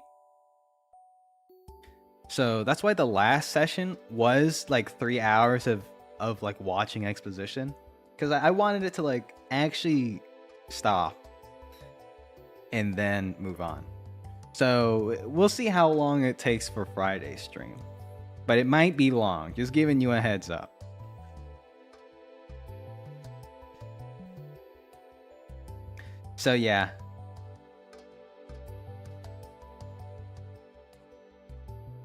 So that's why the last session was like 3 hours of like watching exposition. Because I wanted it to like actually stop and then move on. So we'll see how long it takes for Friday's stream. But it might be long, just giving you a heads up. So yeah.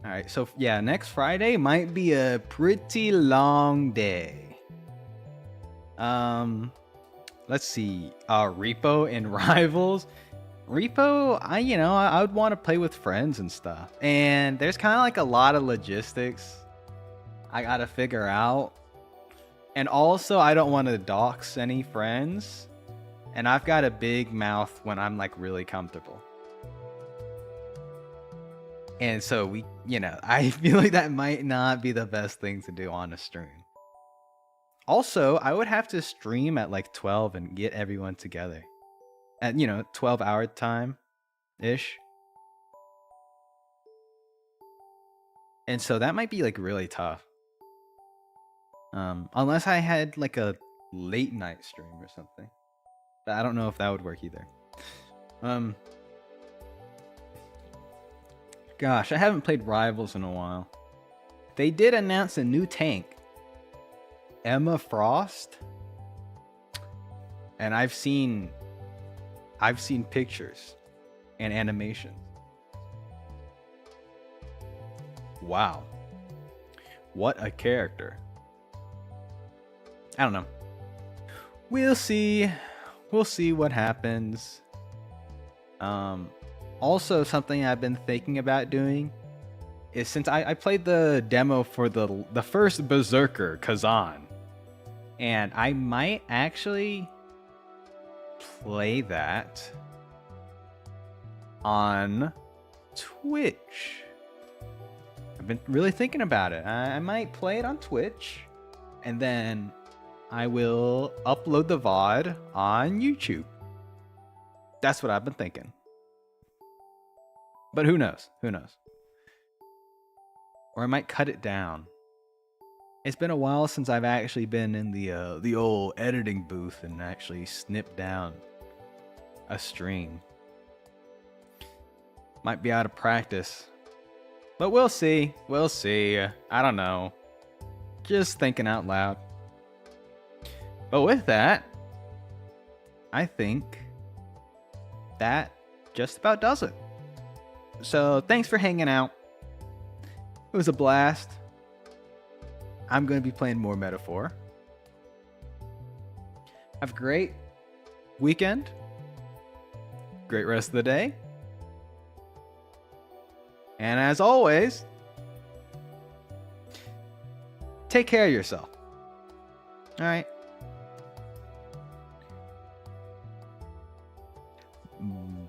Alright, so yeah, next Friday might be a pretty long day. Let's see. Repo and Rivals. Repo, I would want to play with friends and stuff. And there's kind of like a lot of logistics I gotta figure out. And also, I don't want to dox any friends. And I've got a big mouth when I'm like really comfortable. And so I feel like that might not be the best thing to do on a stream. Also, I would have to stream at like 12 and get everyone together. At 12-hour time-ish. And so that might be like really tough. Unless I had like a late night stream or something. But I don't know if that would work either. Gosh, I haven't played Rivals in a while. They did announce a new tank. Emma Frost. And I've seen pictures and animations. Wow. What a character. I don't know. We'll see. We'll see what happens. Also, something I've been thinking about doing is, since I played the demo for the first Berserker, Kazan, and I might actually play that on Twitch. I've been really thinking about it. I might play it on Twitch, and then I will upload the VOD on YouTube. That's what I've been thinking. But who knows? Who knows? Or I might cut it down. It's been a while since I've actually been in the old editing booth and actually snipped down a stream. Might be out of practice. But we'll see. We'll see. I don't know. Just thinking out loud. But with that, I think that just about does it. So thanks for hanging out. It was a blast. I'm going to be playing more Metaphor. Have a great weekend. Great rest of the day. And as always, take care of yourself. All right.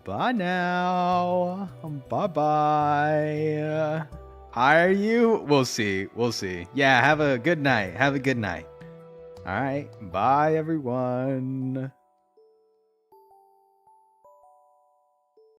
Bye now. Bye-bye. Are you? We'll see. We'll see. Yeah, have a good night. Have a good night. All right. Bye, everyone.